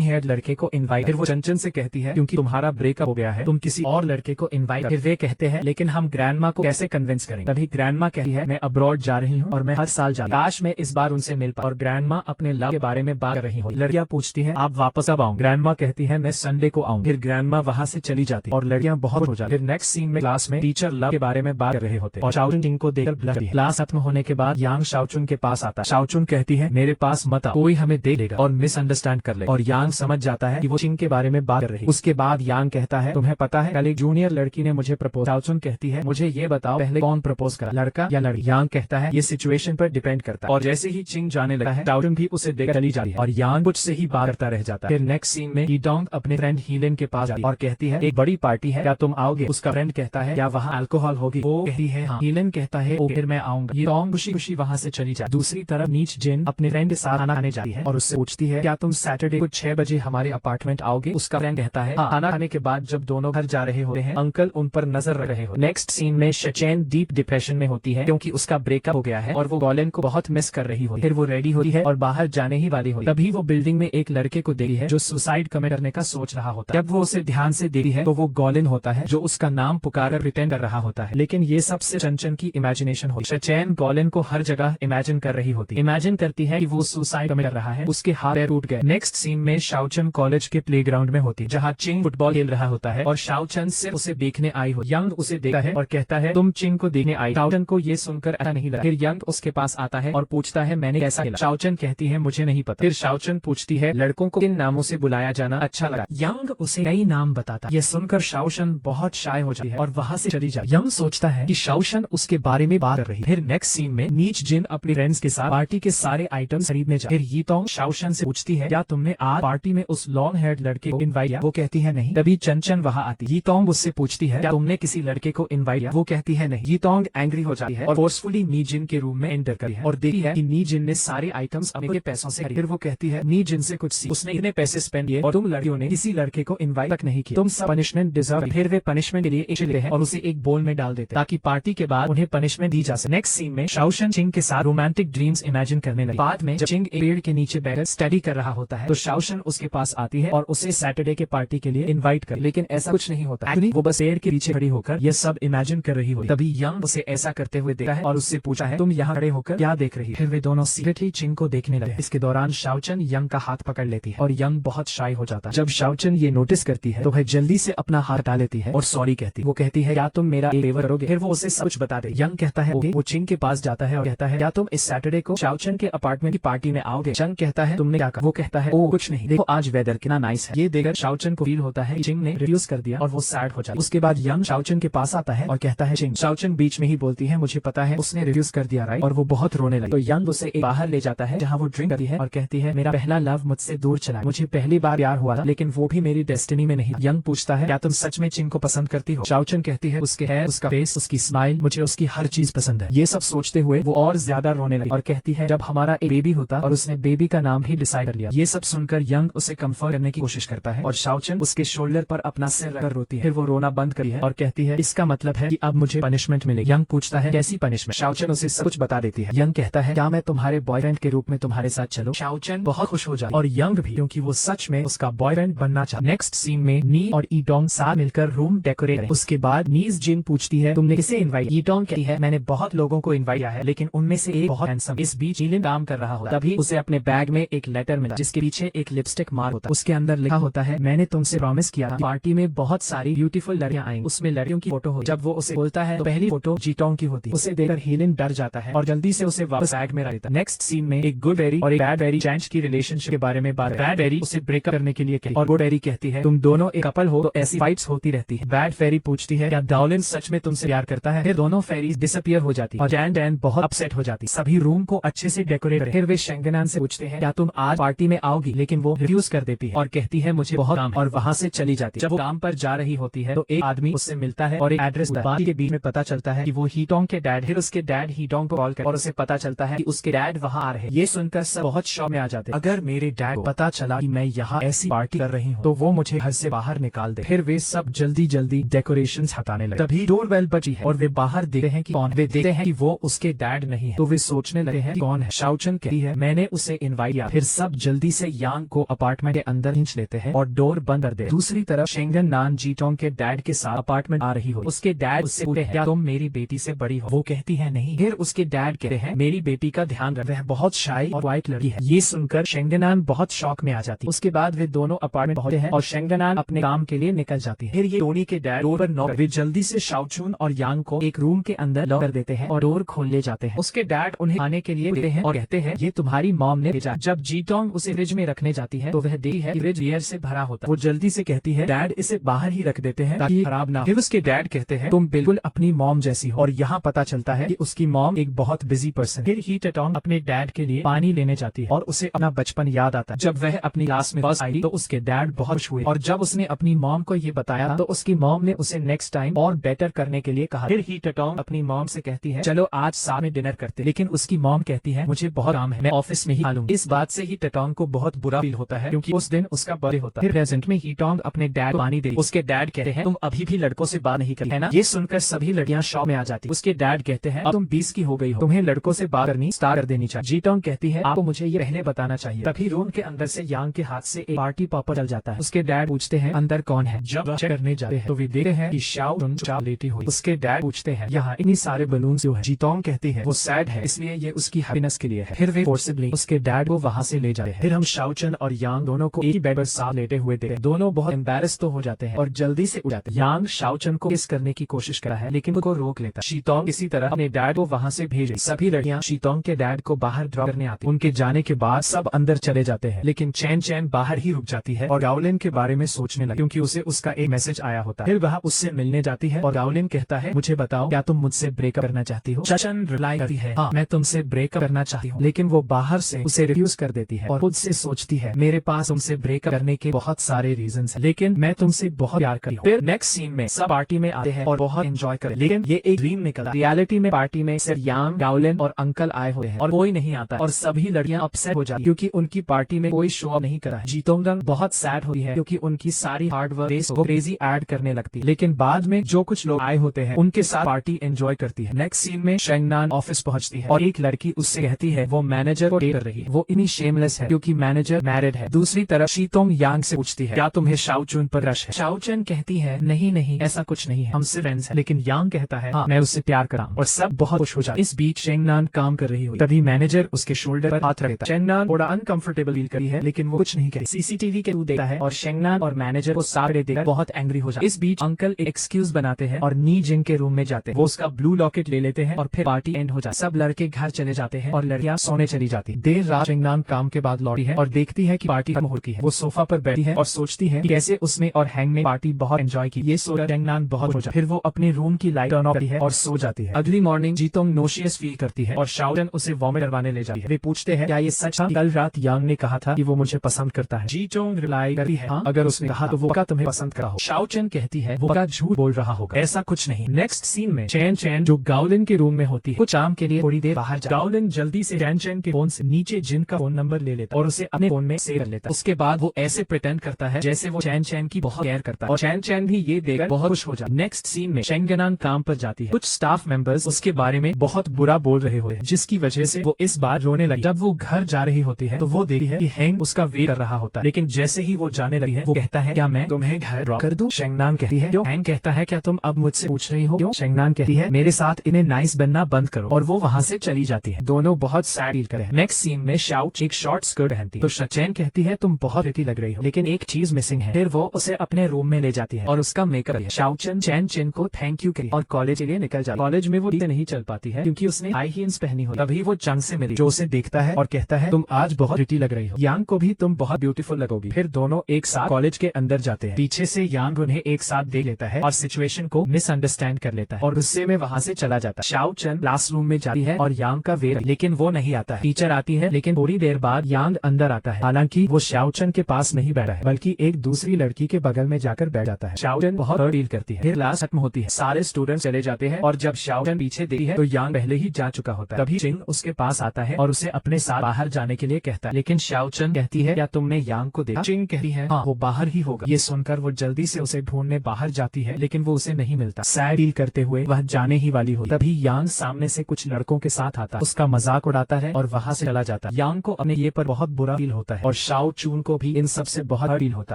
हेयर्ड लड़के को इनवाइट। फिर वो चंचन से कहती है क्योंकि तुम्हारा ब्रेकअप हो गया है तुम किसी और लड़के को इनवाइट। फिर वे कहते हैं लेकिन हम ग्रैंडमा को कैसे कन्विंस करेंगे। तभी ग्रैंडमा कहती है मैं अब्रॉड जा रही हूँ और मैं हर साल जा काश मैं इस बार उनसे मिल पाऊं। और ग्रैंडमा अपने लव के बारे में बात कर रही हो। लड़कियां पूछती है आप वापस कब आओ। ग्रैंडमा कहती है मैं संडे को आऊँ। फिर ग्रैंडमा वहाँ से चली जाती और लड़कियां बहुत हो जाती। फिर नेक्स्ट सीन में क्लास में टीचर लव के बारे में बात कर रहे होते और शाओचुन चिंग को देखकर ब्लडी है। क्लास खत्म होने के बाद यांग शाओचुन के पास आता। शाओचुन कहती है मेरे पास मत आओ, कोई हमें देख लेगा और मिसअंडरस्टैंड कर ले। और यांग समझ जाता है कि वो चिंग के बारे में बात कर रही है। उसके बाद यांग कहता है तुम्हें पता है कल एक जूनियर लड़की ने मुझे प्रपोज। शाओचुन कहती है मुझे ये बताओ पहले कौन प्रपोज करा, लड़का या लड़की। यांग कहता है ये सिचुएशन पर डिपेंड करता है। और जैसे ही चिंग जाने लगा है शाओचुन भी उसे देखकर चली जाती है और यांग कुछ से ही बात करता रह जाता है। फिर नेक्स्ट सीन में ईडोंग अपने फ्रेंड हीलेन के पास जाती है और कहती है एक बड़ी पार्टी है क्या तुम आओगे। उसका फ्रेंड कहता है क्या वहाँ अल्कोहल होगी। वो कहती है हाँ। हीलेन कहता है ओ फिर मैं आऊंगा। ईडोंग खुशी खुशी वहाँ से चली जाती। दूसरी तरफ नीच जिन अपने फ्रेंड के साथ खाना खाने जाती है और उससे पूछती है क्या तुम सैटरडे को 6 बजे हमारे अपार्टमेंट आओगे। उसका फ्रेंड कहता है हाँ। खाना खाने के बाद जब दोनों घर जा रहे होते हैं अंकल उन पर नजर रख रहे हो। नेक्स्ट सीन में शचेन डीप डिप्रेशन में होती है क्योंकि उसका ब्रेकअप हो गया है और वो गॉलेन को बहुत मिस कर रही होती है। फिर वो रेडी होती है और बाहर जाने ही वाली होती है। तभी वो बिल्डिंग में एक लड़के को देखती है जो सुसाइड कमिट करने का सोच रहा होता है। जब वो उसे ध्यान से देखती है तो वो गॉलेन होता है जो उसका नाम पुकार रिटर्न कर रहा होता है। लेकिन ये सब सिर्फ चंचन की इमेजिनेशन होती है। शचेन गॉलेन को हर जगह इमेजिन कर रही होती है। इमेजिन करती है कि वो सुसाइड कमिट कर रहा है, उसके हाथ पैर टूट गए। नेक्स्ट सीन में शाओचन कॉलेज के प्लेग्राउंड में होती है जहाँ चिंग फुटबॉल खेल रहा होता है और शाओचन सिर्फ उसे देखने आई हो। यंग उसे देखता है और कहता है तुम चिंग को देखने आई। शाओचन को ये सुनकर अच्छा नहीं लगा। फिर यंग उसके पास आता है और पूछता है मैंने कैसा खेला। शाओचन कहती है मुझे नहीं पता। फिर शाओचन पूछती है लड़कों को किन नामों से बुलाया जाना अच्छा लगा। यंग उसे कई नाम बताता। ये सुनकर शाओचन बहुत शाय हो जाती है और वहाँ से चली जाती। यंग सोचता है कि शाओचन उसके बारे में बात कर रही है। फिर नेक्स्ट सीन में नीच जिन अपने फ्रेंड्स के साथ पार्टी के सारे आइटम्स खरीदने जाती है। फिर यीतोंग शाओचन से पूछती है क्या तुमने आज पार्टी में उस लॉन्ग हेयर्ड लड़के को इनवाइट किया। वो कहती है नहीं। तभी चंचन वहाँ आती। यीतोंग उससे पूछती है क्या तुमने किसी लड़के को इनवाइट किया। वो कहती है नहीं। यीतोंग एंग्री हो जाती है और फोर्सफुली नी जिन के रूम में एंटर करती है और देखती है कि नी जिन ने सारे आइटम्स अपने पैसों से खरीदे। फिर वो कहती है नी जिन से कुछ सीख, उसने इतने पैसे स्पेंड किए और तुम लड़कियों ने किसी लड़के को इनवाइट तक नहीं किया, तुम सब पनिशमेंट डिजर्व। फिर वे पनिशमेंट के लिए एक लेते हैं और उसे एक बोल में डाल देते ताकि पार्टी के बाद उन्हें पनिशमेंट दी जा सके। नेक्स्ट सीन में शाओचन चिंग के साथ रोमांटिक ड्रीम्स इमेजिन करने लगी। बाद में जब चिंग एक पेड़ के नीचे बैठकर स्टडी कर रहा होता है तो शाओचन उसके पास आती है और उसे सैटरडे के पार्टी के लिए इनवाइट कर, लेकिन ऐसा कुछ नहीं होता। एक्चुअली वो बस पेड़ के पीछे खड़ी होकर ये सब इमेजिन कर रही होती। तभी यंग उसे ऐसा करते हुए देखता है और उससे पूछा है तुम यहाँ खड़े होकर क्या देख रही है। फिर वे दोनों सीरियसली चिंग को देखने लगे। इसके दौरान शाओचन यंग का हाथ पकड़ लेती है और यंग बहुत शाय हो जाता है। जब शाओचन ये नोटिस करती है तो वह जल्दी से अपना हाथ हटा लेती है और सॉरी कहती है। वो कहती है क्या तुम मेरा एक फेवर करोगे। फिर वो उसे सब कुछ बता दे। यंग कहता है वो चिंग के पास जाता है और कहता है क्या तुम इस सैटरडे को शाओचन के अपार्टमेंट की पार्टी में आओगे। चंग कहता है तुमने क्या कहा। वो कहता है ओ कुछ नहीं, देखो आज वेदर कितना नाइस है। ये देखकर शाओचन को फील होता है चिंग ने रिफ्यूज कर दिया और वो सैड हो जाता है। उसके बाद यंग शाओचन के पास आता है और कहता है चिंग। शाओचन बीच में ही बोलती है मुझे पता है उसने रिफ्यूज कर दिया राइट, और वो बहुत रोने लगी। तो यंग उसे बाहर ले जाता है जहाँ वो ड्रिंक करती है और कहती है मेरा पहला लव मुझसे दूर चला, मुझे पहली बार प्यार हुआ था लेकिन वो भी मेरी डेस्टिनी में नहीं। यंग पूछता है क्या तुम सच में चिंग को पसंद करती हो। शाओचन कहती है उसके हेयर, उसका फेस, उसकी स्माइल, मुझे उसकी हर चीज पसंद है। ये सब सोचते हुए वो और ज्यादा रोने लगी और कहती है जब हमारा एक बेबी होता और उसने बेबी का नाम भी डिसाइड कर लिया। ये सब सुनकर यंग उसे कंफर्ट करने की कोशिश करता है और शाओचन उसके शोल्डर पर अपना सिर रखकर रोती है। फिर वो रोना बंद करती है और कहती है इसका मतलब है कि अब मुझे पनिशमेंट मिलेगी। यंग पूछता है कैसी पनिशमेंट। शाओचन उसे सब कुछ बता देती है। यंग कहता है क्या मैं तुम्हारे बॉयफ्रेंड के रूप में तुम्हारे साथ चलूं। शाओचन बहुत खुश हो जाती और यंग भी, क्योंकि वो सच में उसका बॉयफ्रेंड बनना चाहता। नेक्स्ट सीन में नी और ईडोंग साथ मिलकर रूम डेकोरेट करें। उसके बाद नीज जिन पूछती है तुमने किसे इनवाइट। ईडोंग कहती है मैंने बहुत लोगों को इनवाइट किया है लेकिन उनमें से एक बहुत हैंडसम। इस बीच नीलिन काम कर रहा होता तभी उसे अपने बैग में एक लेटर मिला जिसके पीछे एक लिपस्टिक मार्क होता। उसके अंदर लिखा होता है मैंने तुमसे प्रॉमिस किया था पार्टी में बहुत सारी ब्यूटीफुल लड़कियां आएंगी, उसमें लड़कियों की फोटो हो। जब वो उसे बोलता है तो पहली फोटो जीटोंग की होती। उसे देखकर हीलिन डर जाता है और जल्दी से उसे वापस बैग में रख देता। नेक्स्ट सीन में एक गुड बेरी और एक बैड बेरी चैंज की रिलेशनशिप के बारे में बात। बैड बेरी उसे ब्रेकअप करने के लिए कहती और गुड बेरी कहती है तुम दोनों एक कपल हो तो ऐसी फाइट्स होती रहती है। बैड फेरी पूछती है क्या डाउलिन सच में तुमसे प्यार करता है। फिर दोनों फेरीज डिसअपियर हो जाती और डैन बहुत अपसेट हो जाती। सभी रूम को अच्छे से डेकोरेट करें। फिर वे शेंगनान से पूछते हैं क्या तुम आज पार्टी में आओगी, लेकिन वो रिफ्यूज कर देती है और कहती है मुझे बहुत काम है और वहाँ से चली जाती। जब वो काम पर जा रही होती है तो एक आदमी उससे मिलता है और एक एड्रेस के बीच में पता चलता है कि वो हीटोंग के डैड। फिर उसके डैड हीटोंग को कॉल कर और उसे पता चलता है कि उसके डैड वहाँ आ रहे हैं। ये सुनकर सब बहुत शॉक में आ जाते। अगर मेरे डैड को पता चला कि मैं यहाँ ऐसी पार्टी कर रही हूँ तो वो मुझे घर से बाहर निकाल दे। फिर वे सब जल्दी जल्दी डेकोरेशंस हटाने लगे। तभी डोरबेल बजी है और वे बाहर देखते हैं कि कौन। वे देखते हैं कि वो उसके डैड नहीं है तो वे सोचने पूछने लगे हैं कि कौन है। शाओचन कहती है मैंने उसे इनवाइट किया। फिर सब जल्दी से यांग को अपार्टमेंट के अंदर खींच लेते हैं और डोर बंद कर दे। दूसरी तरफ शेंगन नान जीटोंग के डैड के साथ अपार्टमेंट आ रही हो। उसके डैड उससे पूछते हैं क्या तुम मेरी बेटी से बड़ी हो? वो कहती है नहीं। फिर उसके डैड कहते हैं मेरी बेटी का ध्यान रख, वह बहुत शाई और व्हाइट लड़की है। ये सुनकर शेंगनान बहुत शौक में आ जाती है। उसके बाद वे दोनों अपार्टमेंट पहुंचते हैं और शेंगनान अपने काम के लिए निकल जाती है। फिर ये टोनी के डैड डोर पर नॉक, वे जल्दी से शाओचुन और यांग को एक रूम के अंदर लॉक कर देते हैं और डोर खोल ले जाते हैं। उसके डैड उन्हें आने के लिए कहते हैं और कहते हैं ये तुम्हारी मॉम ने भेजा। जब जीटोंग उसे फ्रिज में रखने जाती है तो वह देखती है कि फ्रिज बियर से भरा होता है। वो जल्दी से कहती है डैड इसे बाहर ही रख देते हैं ताकि खराब ना हो। फिर उसके डैड कहते हैं तुम बिल्कुल अपनी मॉम जैसी हो। और यहाँ पता चलता है कि उसकी मॉम एक बहुत बिजी पर्सन है। फिर ही टेटोंग अपने डैड के लिए पानी लेने जाती है और उसे अपना बचपन याद आता है। जब वह अपनी क्लास में फर्स्ट आई तो उसके डैड बहुत खुश हुए और जब उसने अपनी मॉम को ये बताया तो उसकी मॉम ने उसे नेक्स्ट टाइम और बेटर करने के लिए कहा। फिर ही टेटोंग अपनी मॉम से कहती है चलो आज साथ में डिनर करते, लेकिन उसकी मॉम कहती है मुझे बहुत काम है, मैं ऑफिस में ही खा लूंगी। इस बात से ही टेटोंग को बहुत बुरा फील होता है क्योंकि उस दिन उसका बर्थडे होता है। फिर प्रेजेंट में हीटोंग अपने डैड को पानी दे। उसके डैड कहते हैं तुम अभी भी लड़कों से बात नहीं करती है ना? ये सुनकर सभी लड़कियां शॉक में आ जाती। उसके डैड कहते हैं अब तुम 20 की हो गई हो, तुम्हें लड़कों से बात करनी स्टार्ट कर देनी चाहिए। जीटोंग कहती है आपको मुझे ये पहले बताना चाहिए। तभी रूम के अंदर से यांग के हाथ से एक पार्टी पॉपर चल जाता है। उसके डैड पूछते हैं अंदर कौन है? जब वह चेक करने जाते हैं तो वे देखते हैं कि शाओचुन चुपचाप लेटी हुई। उसके डैड पूछते हैं यहाँ इतनी सारे बलून क्यों है? जीटोंग कहती है वो सैड है इसलिए ये उसकी हैप्पीनेस के लिए है। फिर वे फोर्सिबली उसके डैड को वहाँ से ले जाते हैं। फिर हम शाओचुन और यांग दोनों को एक ही बेड पर साथ लेटे हुए देखते हैं। दोनों बहुत एम्बैरेस तो हो जाते हैं और जल्दी से उठ जाते हैं। यांग शाओचुन को किस करने की कोशिश करा है लेकिन उनको रोक लेता। शीतोंग इसी तरह अपने डैड को वहाँ से भेज। सभी लड़कियां शीतोंग के डैड को बाहर ड्रॉप करने आती। उनके जाने के बाद सब अंदर चले जाते हैं लेकिन चैन चैन बाहर ही रुक जाती है और गाओलिन के बारे में सोचने लगी क्योंकि उसे उसका एक मैसेज आया होता है। फिर वह उससे मिलने जाती है और गाओलिन कहता है मुझे बताओ क्या तुम मुझसे ब्रेकअप करना चाहती हो? चचन रिप्लाई करती है हाँ मैं तुमसे ब्रेकअप करना चाहती हूँ, लेकिन वो बाहर से उसे रिफ्यूज कर देती है और खुद से सोचती है मेरे पास तुमसे ब्रेकअप करने के बहुत सारे रीजंस हैं लेकिन मैं तुमसे बहुत प्यार करती हूँ। फिर नेक्स्ट सीन में सब पार्टी में आते हैं और बहुत एंजॉय करते, लेकिन ये एक ड्रीम निकला। रियलिटी में पार्टी में सिर्फ यांग, गाओलिन और अंकल आए हुए हैं और कोई नहीं आता और सभी लड़कियां अपसेट हो जाती क्योंकि उनकी पार्टी में कोई शो नहीं करा है। जीटोंग बहुत सैड हुई है क्योंकि उनकी सारी हार्ड वर्क को क्रेजी ऐड करने लगती है, लेकिन बाद में जो कुछ लोग आए होते हैं उनके साथ पार्टी एंजॉय करती है। नेक्स्ट सीन में शेंगनान ऑफिस पहुंचती है और एक लड़की उससे कहती है वो मैनेजर को डेट कर रही है। वो इतनी शेमलेस है क्योंकि मैनेजर मैरिड है। दूसरी तरफ शीतोंग यांग से पूछती है क्या तुम्हें शाओचुन पर रश है? शाओचुन कहती है नहीं नहीं ऐसा कुछ नहीं है, हम सिर्फ फ्रेंड्स हैं। लेकिन यांग कहता है हाँ मैं उससे प्यार करता हूं और सब बहुत खुश हो जाते। इस बीच शेंगनान काम कर रही हुई तभी मैनेजर उसके शोल्डर पर हाथ रखता है। शेंगनान थोड़ा अनकंफर्टेबल फील करी है लेकिन वो कुछ नहीं कहती। सीसीटीवी के थ्रू देखता है और शेंगनान और मैनेजर को साथ देखकर बहुत एंग्री हो जाता है। इस बीच अंकल एक एक्सक्यूज बनाते हैं और नी जिंग के रूम में जाते हैं। वो उसका ब्लू लॉकेट ले लेते हैं और फिर पार्टी एंड हो जाती है। सब लड़के घर चले जाते हैं और लड़कियां सोने चली जाती। देर रात शेंगनान काम के बाद लौटी है और देखती है कि पार्टी खत्म हो गई है। वो सोफा पर बैठी है और सोचती है कि कैसे उसने और हैंग ने पार्टी बहुत एंजॉय की। ये सोचकर शेंगनान बहुत हो जाती है। फिर वो अपने रूम की लाइट ऑन करती है और सो जाती है। अगली मॉर्निंग जीटोंग नोशियस फील करती है और शाओचुन उसे वॉमिट करवाने ले जाती है। वे पूछते हैं क्या ये सच था? कल रात यांग ने कहा था कि वो मुझे पसंद करता है। जीटोंग रिप्लाई करती है हाँ अगर उसने कहा तो वो का तुम्हें पसंद करा हो। शाओचुन कहती है वो का झूठ बोल रहा होगा, ऐसा कुछ नहीं। नेक्स्ट सीन में चैन चैन जो गाओलिन के रूम में होती है कुछ काम के लिए थोड़ी देर बाहर जा। गाओलिन जल्दी से चैन चैन के फोन से नीचे जिन का फोन नंबर ले लेता और उसे अपने फोन में सेव कर लेता। उसके बाद वो ऐसे प्रिटेंड करता है जैसे वो चैन चैन की बहुत केयर करता है और चैन चैन भी ये देखकर बहुत खुश हो जाता। नेक्स्ट सीन में शेंगनान काम पर जाती है। कुछ स्टाफ मेंबर्स उसके बारे में बहुत बुरा बोल रहे होते हैं जिसकी वजह से वो इस बार रोने लगी। जब वो घर जा रही होती है तो वो देखती है कि हैंग उसका वेट कर रहा होता है, लेकिन जैसे ही वो जाने लगी है वो कहता है क्या मैं तुम्हें घर ड्रॉप कर दूं? शेंगनान कहती है क्यों? हैंग कहता है क्या तुम अब मुझसे पूछ रही हो क्यों? शेंगनान कहती है मेरे साथ इन्हें नाइस बनना बंद करो और वो वहाँ से चली जाती है। दोनों बहुत सैड फील करे। नेक्स्ट सीन में शाओच एक शॉर्ट स्कर्ट पहनती है तो शचैन कहती है तुम बहुत प्रिटी लग रही हो लेकिन एक चीज मिसिंग है। फिर वो उसे अपने रूम में ले जाती है और उसका मेकअप है। शाओचुन चैन चैन को थैंक यू करी और कॉलेज के लिए निकल जाती है। कॉलेज में वो ठीक से नहीं चल पाती है क्योंकि उसने हाई हील्स पहनी हो। तभी वो चंग से मिली जो उसे देखता है और कहता है तुम आज बहुत प्रिटी लग रही हो, यांग को भी तुम बहुत ब्यूटीफुल लगोगी। फिर दोनों एक साथ कॉलेज के अंदर जाते हैं। पीछे से यांग उन्हें एक साथ देख लेता है और सिचुएशन को मिसअंडरस्टैंड कर लेता है और गुस्से में वहाँ से चला जाता है। शाओचुन क्लासरूम में जाती है और यांग का वेट लेकिन वो नहीं आता है। टीचर आती है लेकिन थोड़ी देर बाद यांग अंदर आता है। हालांकि वो शाओचुन के पास नहीं बैठा है बल्कि एक दूसरी लड़की के बगल में जाकर बैठ जाता है। शाओचुन बहुत हर्ट फील करती है। फिर क्लास खत्म होती है, सारे स्टूडेंट्स चले जाते हैं और जब शाओचुन पीछे देखती है तो यांग पहले ही जा चुका होता है। तभी चिंग उसके पास आता है और उसे अपने साथ बाहर जाने के लिए कहता है, लेकिन शाओचुन कहती है क्या तुमने यांग को देखा? चिंग कहती है हाँ वो बाहर ही होगा। ये सुनकर वो जल्दी से उसे ढूंढने बाहर जाती है लेकिन वो उसे नहीं मिलता। सैड फील करते हुए वह जाने ही वाली हो तभी यांग सामने से कुछ लड़कों के साथ दिखाता, उसका मजाक उड़ाता है और वहाँ से चला जाता। यांग को अपने ये पर बहुत बुरा फील होता है और शाओ चून को भी इन सब से बहुत फील होता।